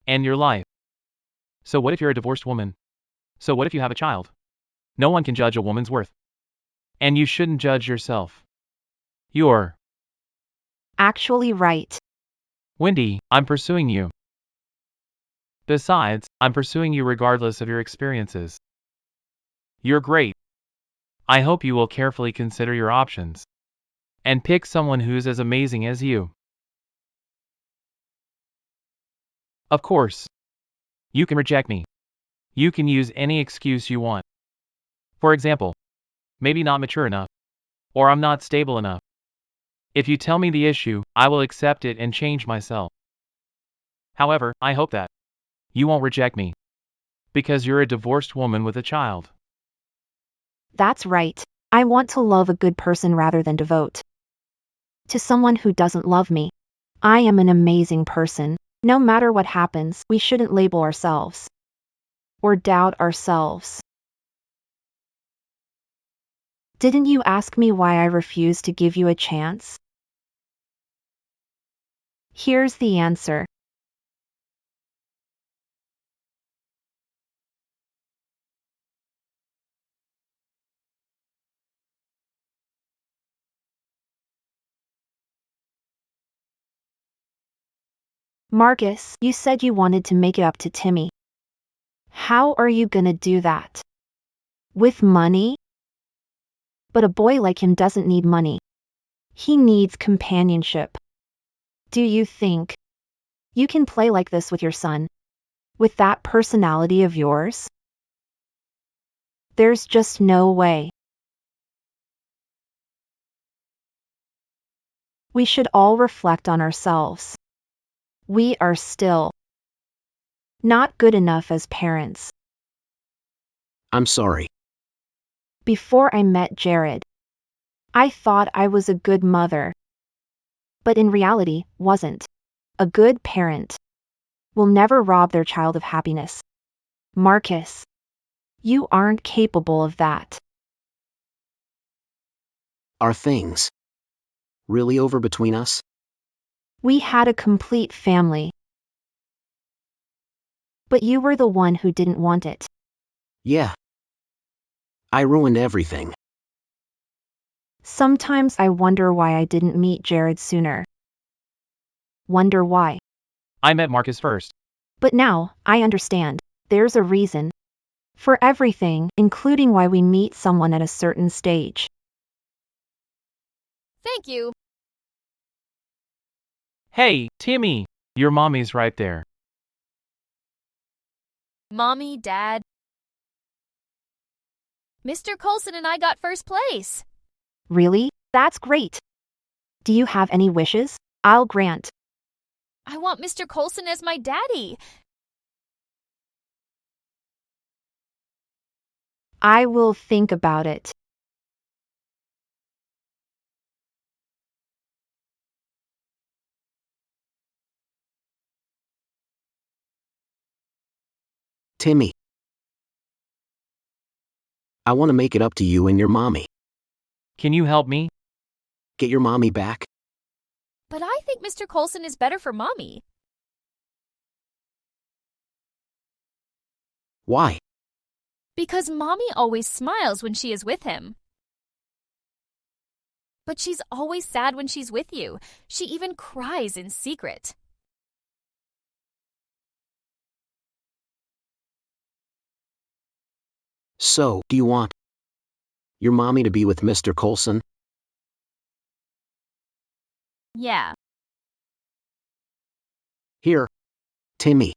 And your life. So what if you're a divorced woman? So what if you have a child? No one can judge a woman's worth. And you shouldn't judge yourself. You're actually right. Wendy, I'm pursuing you. Besides, I'm pursuing you regardless of your experiences. You're great. I hope you will carefully consider your options. And pick someone who's as amazing as you. Of course. You can reject me. You can use any excuse you want. For example, maybe not mature enough. Or I'm not stable enough. If you tell me the issue, I will accept it and change myself. However, I hope that you won't reject me. Because you're a divorced woman with a child. That's right. I want to love a good person rather than devote to someone who doesn't love me. I am an amazing person. No matter what happens, we shouldn't label ourselves or doubt ourselves. Didn't you ask me why I refused to give you a chance? Here's the answer. Marcus, you said you wanted to make it up to Timmy. How are you gonna do that? With money? But a boy like him doesn't need money. He needs companionship. Do you think you can play like this with your son? With that personality of yours? There's just no way. We should all reflect on ourselves. We are still not good enough as parents. I'm sorry. Before I met Jared, I thought I was a good mother. But in reality, wasn't. A good parent will never rob their child of happiness. Marcus, you aren't capable of that. Are things really over between us? We had a complete family. But you were the one who didn't want it. Yeah. I ruined everything. Sometimes I wonder why I didn't meet Jared sooner. Wonder why. I met Marcus first. But now, I understand. There's a reason for everything, including why we meet someone at a certain stage. Thank you. Hey, Timmy! Your mommy's right there. Mommy, Dad. Mr. Coulson and I got first place. Really? That's great. Do you have any wishes? I'll grant. I want Mr. Coulson as my daddy. I will think about it. Timmy. I want to make it up to you and your mommy. Can you help me? Get your mommy back? But I think Mr. Coulson is better for Mommy. Why? Because Mommy always smiles when she is with him. But she's always sad when she's with you. She even cries in secret. So, do you want your mommy to be with Mr. Coulson? Yeah. Here, Timmy.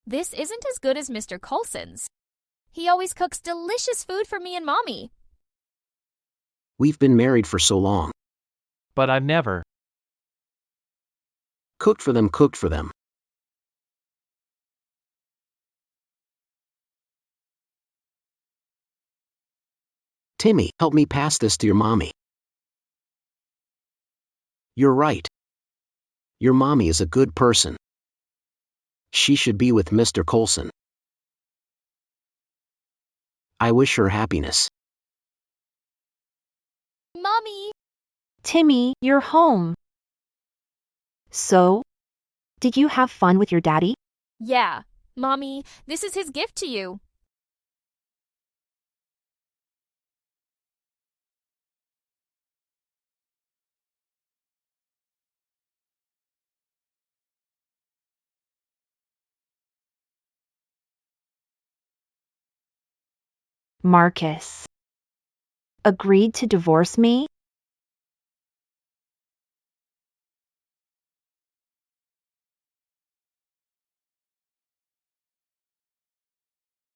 This isn't as good as Mr. Coulson's. He always cooks delicious food for me and Mommy. We've been married for so long. But I've never. Cooked for them, cooked for them. Timmy, help me pass this to your mommy. You're right. Your mommy is a good person. She should be with Mr. Coulson. I wish her happiness. Mommy! Timmy, you're home. So, did you have fun with your daddy? Yeah, Mommy, this is his gift to you. Marcus. Agreed to divorce me?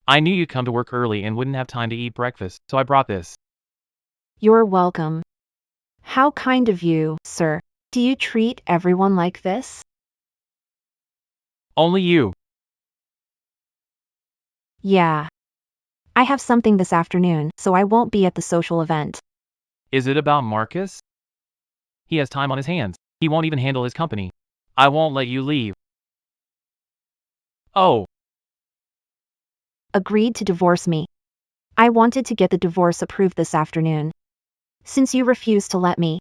I knew you'd come to work early and wouldn't have time to eat breakfast, so I brought this. You're welcome. How kind of you, sir. Do you treat everyone like this? Only you. Yeah. I have something this afternoon, so I won't be at the social event. Is it about Marcus? He has time on his hands. He won't even handle his company. I won't let you leave. Oh, Agreed to divorce me. I wanted to get the divorce approved this afternoon. Since you refuse to let me,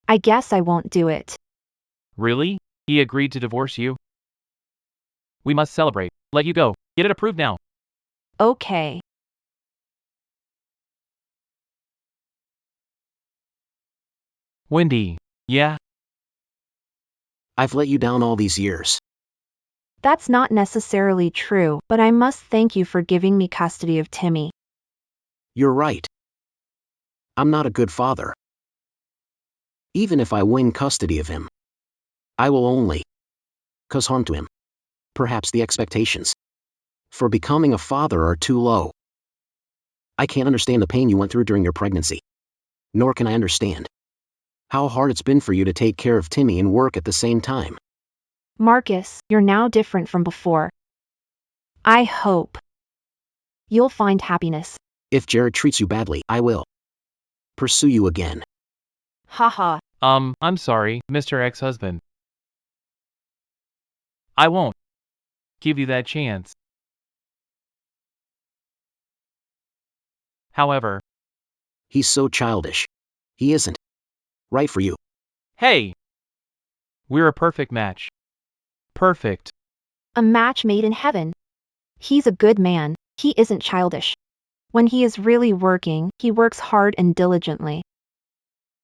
I guess I won't do it. really? He agreed to divorce you? We must celebrate. Let you go. Get it approved now. Okay. Wendy. Yeah? I've let you down all these years. That's not necessarily true, but I must thank you for giving me custody of Timmy. You're right. I'm not a good father. Even if I win custody of him, I will only cause harm to him. Perhaps the expectations for becoming a father are too low. I can't understand the pain you went through during your pregnancy. Nor can I understand how hard it's been for you to take care of Timmy and work at the same time. Marcus, you're now different from before. I hope you'll find happiness. If Jared treats you badly, I will pursue you again. Haha. I'm sorry, Mr. Ex-husband. I won't give you that chance. However, He's so childish. He isn't right for you. hey! We're a perfect match. Perfect. A match made in heaven. He's a good man. He isn't childish. When he is really working, he works hard and diligently.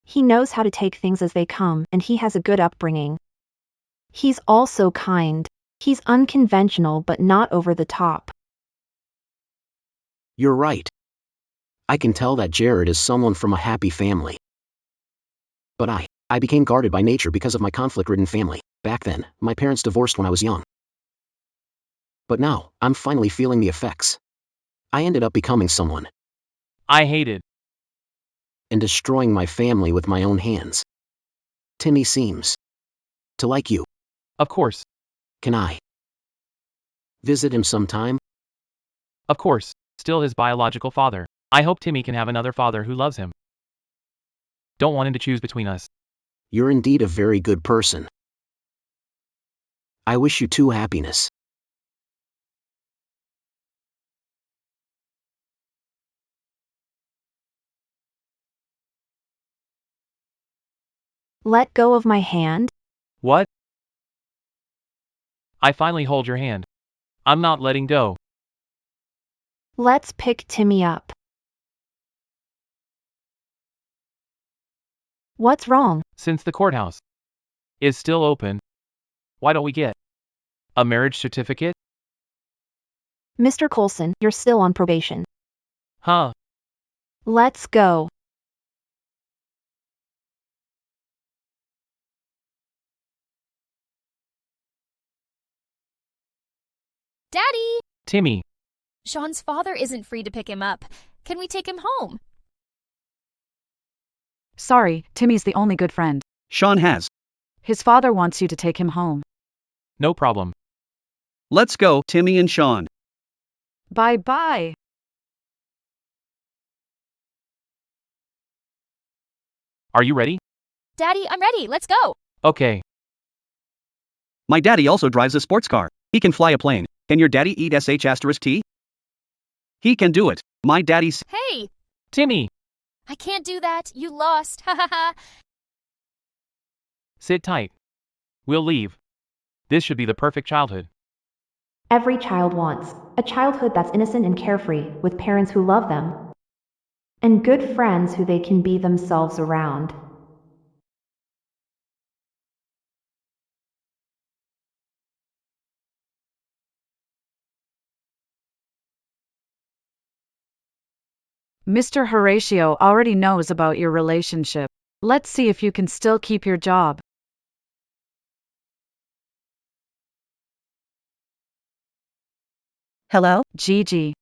He knows how to take things as they come, and he has a good upbringing. He's also kind. He's unconventional but not over the top. You're right. I can tell that Jared is someone from a happy family. But I became guarded by nature because of my conflict-ridden family. Back then, my parents divorced when I was young. But now, I'm finally feeling the effects. I ended up becoming someone I hate it. and destroying my family with my own hands. Timmy seems to like you. Of course. Can I visit him sometime? Of course. Still his biological father. I hope Timmy can have another father who loves him. Don't want him to choose between us. You're indeed a very good person. I wish you two happiness. Let go of my hand? What? I finally hold your hand. I'm not letting go. Let's pick Timmy up. What's wrong? Since the courthouse is still open, why don't we get a marriage certificate? Mr. Coulson, you're still on probation. Huh? Let's go. Daddy! Daddy! Timmy, Sean's father isn't free to pick him up. Can we take him home? Sorry, Timmy's the only good friend. Sean has. His father wants you to take him home. no problem. Let's go, Timmy and Sean. Bye-bye. Are you ready? Daddy, I'm ready. Let's go. Okay. My daddy also drives a sports car. He can fly a plane. Can your daddy eat sh*t? He can do it. My daddy's. Hey! Timmy, I can't do that. You lost. Ha ha ha. sit tight. We'll leave. This should be the perfect childhood. Every child wants a childhood that's innocent and carefree, with parents who love them, and good friends who they can be themselves around. Mr. Horatio already knows about your relationship. Let's see if you can still keep your job. Hello? Gigi.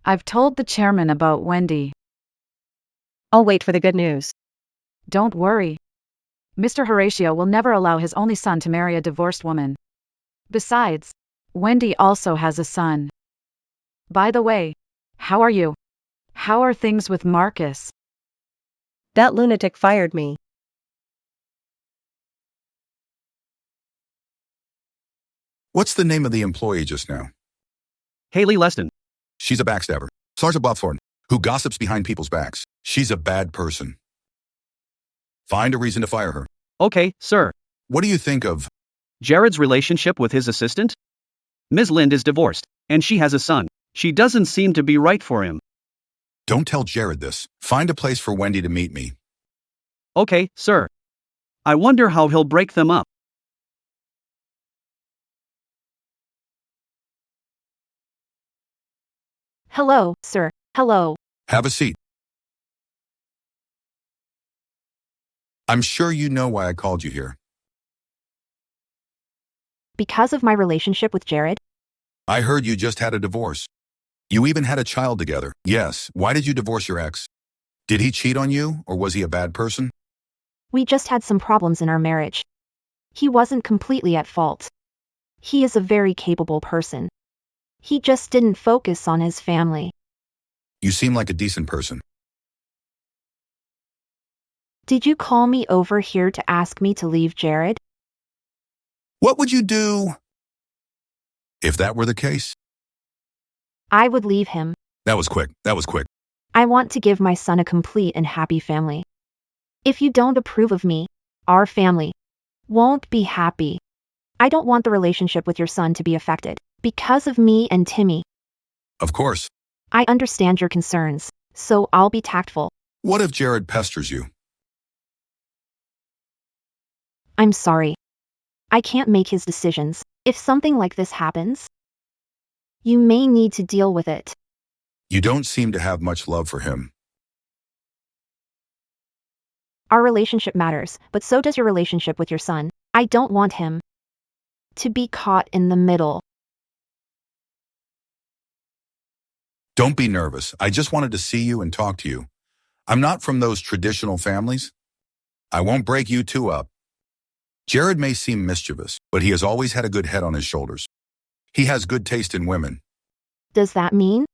I've told the chairman about Wendy. I'll wait for the good news. Don't worry. Mr. Horatio will never allow his only son to marry a divorced woman. Besides, Wendy also has a son. By the way, how are you? How are things with Marcus? That lunatic fired me. What's the name of the employee just now? Haley Leston. She's a backstabber. Sergeant Buffthorn, who gossips behind people's backs. She's a bad person. Find a reason to fire her. Okay, sir. What do you think of... Jared's relationship with his assistant? Ms. Lind is divorced, and she has a son. She doesn't seem to be right for him. Don't tell Jared this. Find a place for Wendy to meet me. Okay, sir. I wonder how he'll break them up. Hello, sir. Hello. Have a seat. I'm sure you know why I called you here. Because of my relationship with Jared? I heard you just had a divorce. You even had a child together. Yes. Why did you divorce your ex? Did he cheat on you, or was he a bad person? We just had some problems in our marriage. He wasn't completely at fault. He is a very capable person. He just didn't focus on his family. You seem like a decent person. Did you call me over here to ask me to leave Jared? What would you do if that were the case? I would leave him. That was quick. That was quick. I want to give my son a complete and happy family. If you don't approve of me, our family won't be happy. I don't want the relationship with your son to be affected because of me and Timmy. Of course. I understand your concerns, so I'll be tactful. What if Jared pesters you? I'm sorry. I can't make his decisions. If something like this happens, you may need to deal with it. You don't seem to have much love for him. Our relationship matters, but so does your relationship with your son. I don't want him to be caught in the middle. Don't be nervous. I just wanted to see you and talk to you. I'm not from those traditional families. I won't break you two up. Jared may seem mischievous, but he has always had a good head on his shoulders. He has good taste in women. Does that mean?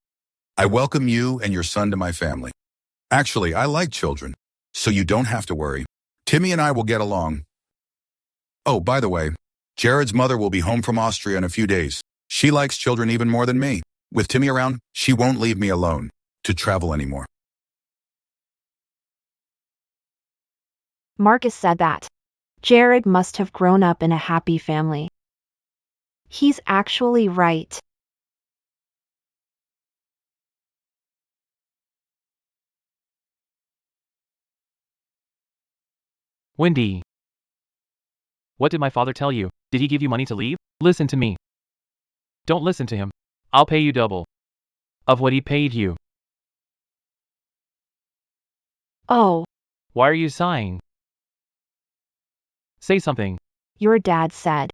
I welcome you and your son to my family. Actually, I like children, so you don't have to worry. Timmy and I will get along. Oh, by the way, Jared's mother will be home from Austria in a few days. She likes children even more than me. With Timmy around, she won't leave me alone to travel anymore. Marcus said that Jared must have grown up in a happy family. He's actually right. Wendy. What did my father tell you? Did he give you money to leave? Listen to me. Don't listen to him. I'll pay you double of what he paid you. Oh, Why are you sighing? Say something. your dad said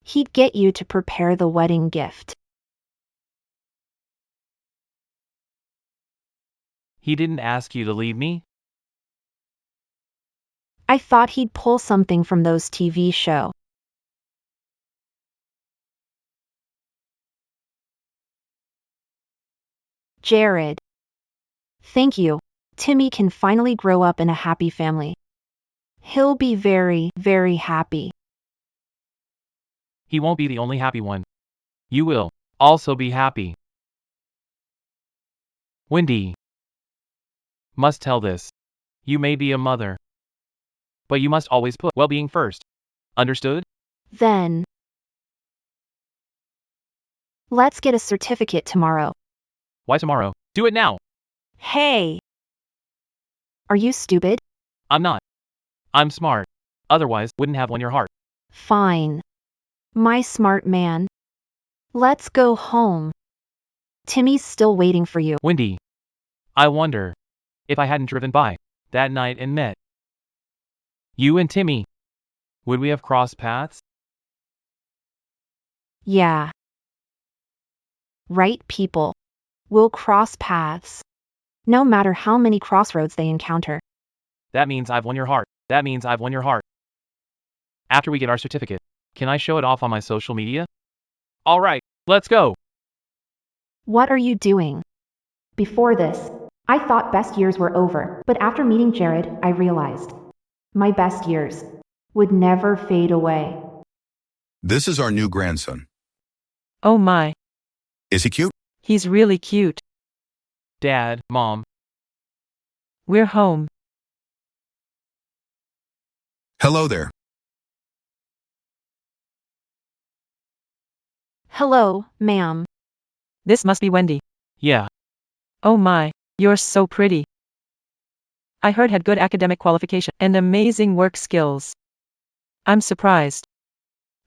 he'd get you to prepare the wedding gift. He didn't ask you to leave me? I thought he'd pull something from those TV show. Jared. Thank you. Timmy can finally grow up in a happy family. He'll be very, very happy. He won't be the only happy one. You will also be happy. Wendy. Must tell this. You may be a mother, but you must always put well-being first. Understood? Then, let's get a certificate tomorrow. Why tomorrow? Do it now. Hey! Are you stupid? I'm not. I'm smart. Otherwise, wouldn't have won your heart. Fine. My smart man. Let's go home. Timmy's still waiting for you. Wendy. I wonder if I hadn't driven by that night and met you and Timmy, would we have crossed paths? Yeah. Right people will cross paths, no matter how many crossroads they encounter. That means I've won your heart. That means I've won your heart. After we get our certificate, can I show it off on my social media? All right, let's go. What are you doing? Before this, I thought best years were over, but after meeting Jared, I realized my best years would never fade away. This is our new grandson. Oh my, Is he cute? he's really cute. Dad, Mom, We're home. Hello there. Hello, ma'am. This must be Wendy. yeah, Oh my, you're so pretty. I heard had good academic qualification and amazing work skills. I'm surprised.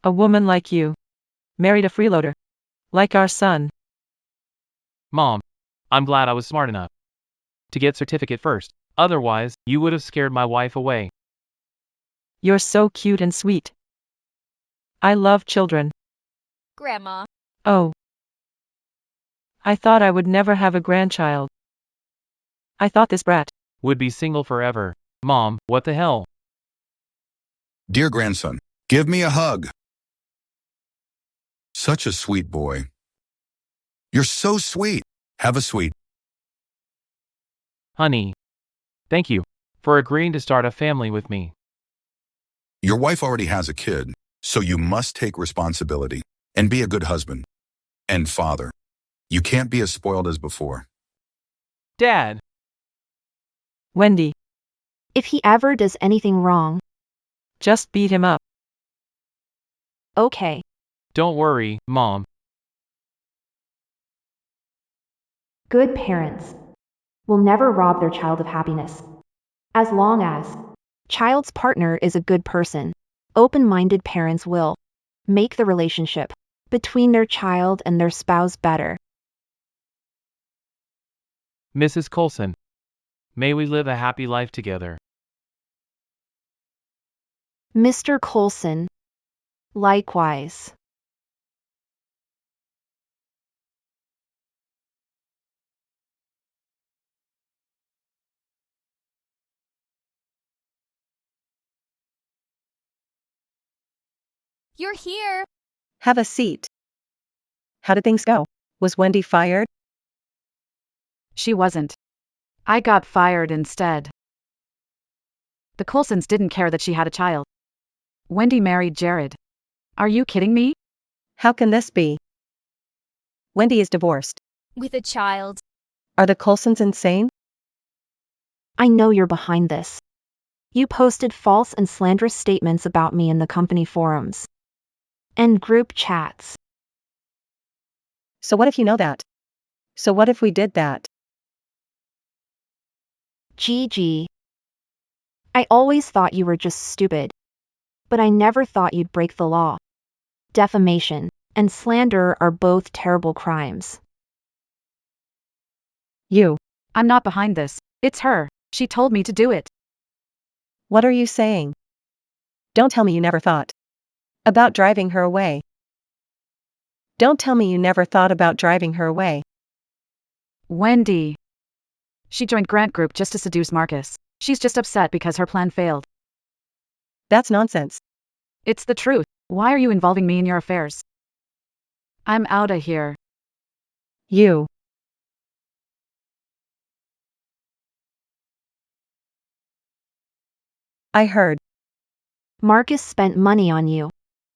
A woman like you. Married a freeloader. Like our son. Mom, I'm glad I was smart enough to get certificate first. Otherwise, you would have scared my wife away. You're so cute and sweet. I love children. Grandma. Oh. I thought I would never have a grandchild. I thought this brat Would be single forever. Mom, what the hell? Dear grandson, give me a hug. Such a sweet boy. You're so sweet. Have a sweet. Honey. Thank you for agreeing to start a family with me. Your wife already has a kid, so you must take responsibility and be a good husband and father. You can't be as spoiled as before. Dad. Wendy. If he ever does anything wrong, Just beat him up. okay. Don't worry, Mom. Good parents will never rob their child of happiness. As long as child's partner is a good person, open-minded parents will make the relationship between their child and their spouse better. Mrs. Coulson. May we live a happy life together. Mr. Coulson. Likewise. You're here. Have a seat. How did things go? Was Wendy fired? She wasn't. I got fired instead. The Coulsons didn't care that she had a child. Wendy married Jared. Are you kidding me? How can this be? Wendy is divorced. With a child. Are the Coulsons insane? I know you're behind this. You posted false and slanderous statements about me in the company forums and group chats. So what if you know that? So what if we did that? Gigi. I always thought you were just stupid. But I never thought you'd break the law. Defamation and slander are both terrible crimes. You. I'm not behind this. It's her. She told me to do it. What are you saying? Don't tell me you never thought about driving her away. Don't tell me you never thought about driving her away. Wendy. She joined Grant Group just to seduce Marcus. She's just upset because her plan failed. That's nonsense. It's the truth. Why are you involving me in your affairs? I'm outta here. You. I heard. Marcus spent money on you.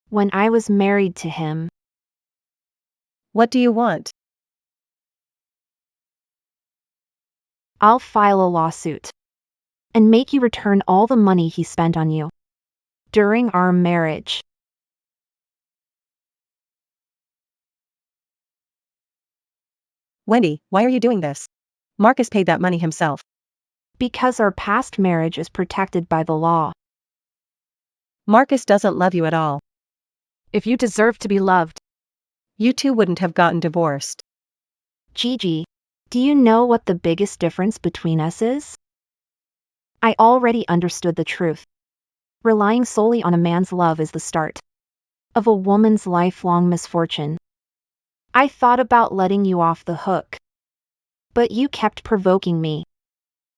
When I was married to him. What do you want? I'll file a lawsuit. And make you return all the money he spent on you. During our marriage. Wendy, why are you doing this? Marcus paid that money himself. Because our past marriage is protected by the law. Marcus doesn't love you at all. If you deserve to be loved, you two wouldn't have gotten divorced. Gigi, do you know what the biggest difference between us is? I already understood the truth. Relying solely on a man's love is the start of a woman's lifelong misfortune. I thought about letting you off the hook. But you kept provoking me.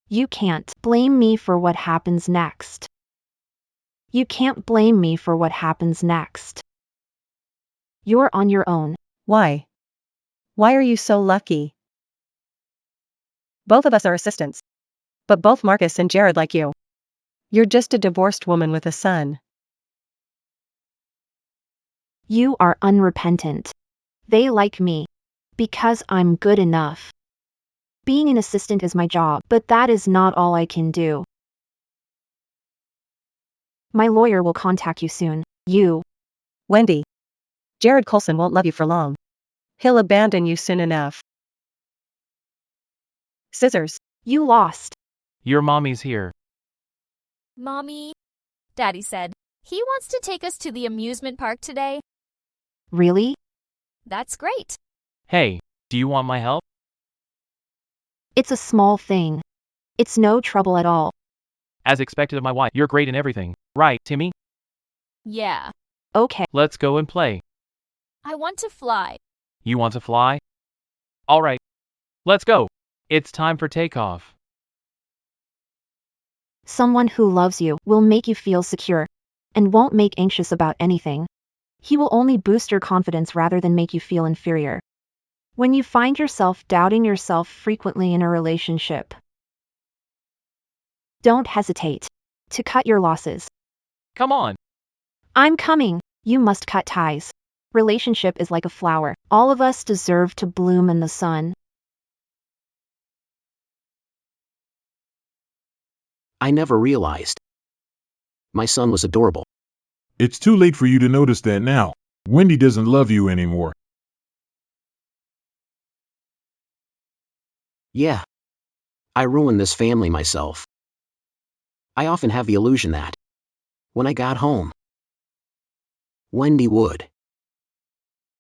You can't blame me for what happens next. You can't blame me for what happens next. You're on your own. Why? Why are you so lucky? Both of us are assistants. But both Marcus and Jared like you. You're just a divorced woman with a son. You are unrepentant. They like me. Because I'm good enough. Being an assistant is my job, but that is not all I can do. My lawyer will contact you soon. You. Wendy. Jared Coulson won't love you for long. He'll abandon you soon enough. Scissors. You lost. Your mommy's here. Mommy, Daddy said he wants to take us to the amusement park today. Really? That's great. Hey, do you want my help? It's a small thing. It's no trouble at all. As expected of my wife, you're great in everything. Right, Timmy? Yeah. Okay. Let's go and play. I want to fly. You want to fly? All right. Let's go. It's time for takeoff. Someone who loves you will make you feel secure and won't make anxious about anything. He will only boost your confidence rather than make you feel inferior. When you find yourself doubting yourself frequently in a relationship, don't hesitate to cut your losses. Come on. I'm coming. You must cut ties. Relationship is like a flower. All of us deserve to bloom in the sun. I never realized. My son was adorable. It's too late for you to notice that now. Wendy doesn't love you anymore. Yeah. I ruined this family myself. I often have the illusion that, when I got home, Wendy would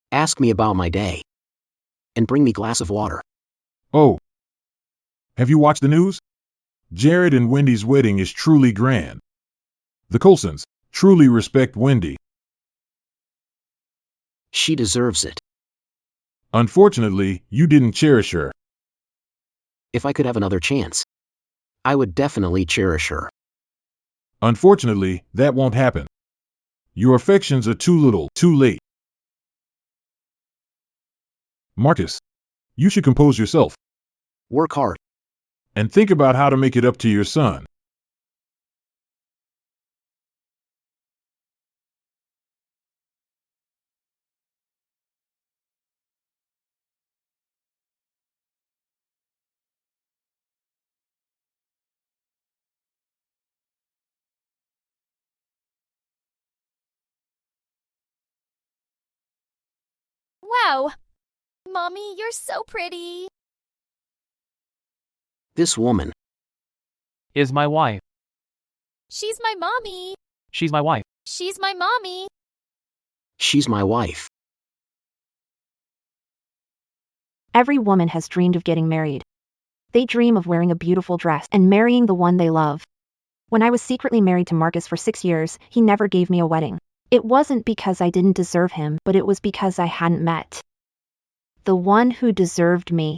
ask me about my day and bring me a glass of water. Oh. Have you watched the news? Jared and Wendy's wedding is truly grand. The Coulsons truly respect Wendy. She deserves it. Unfortunately, you didn't cherish her. If I could have another chance, I would definitely cherish her. Unfortunately, that won't happen. Your affections are too little, too late. Marcus, you should compose yourself. Work hard. And think about how to make it up to your son. Wow. Mommy, you're so pretty. This woman Is my wife. She's my mommy. She's my wife. She's my mommy. She's my wife. Every woman has dreamed of getting married. They dream of wearing a beautiful dress and marrying the one they love. When I was secretly married to Marcus for 6 years, he never gave me a wedding. It wasn't because I didn't deserve him, but it was because I hadn't met the one who deserved me.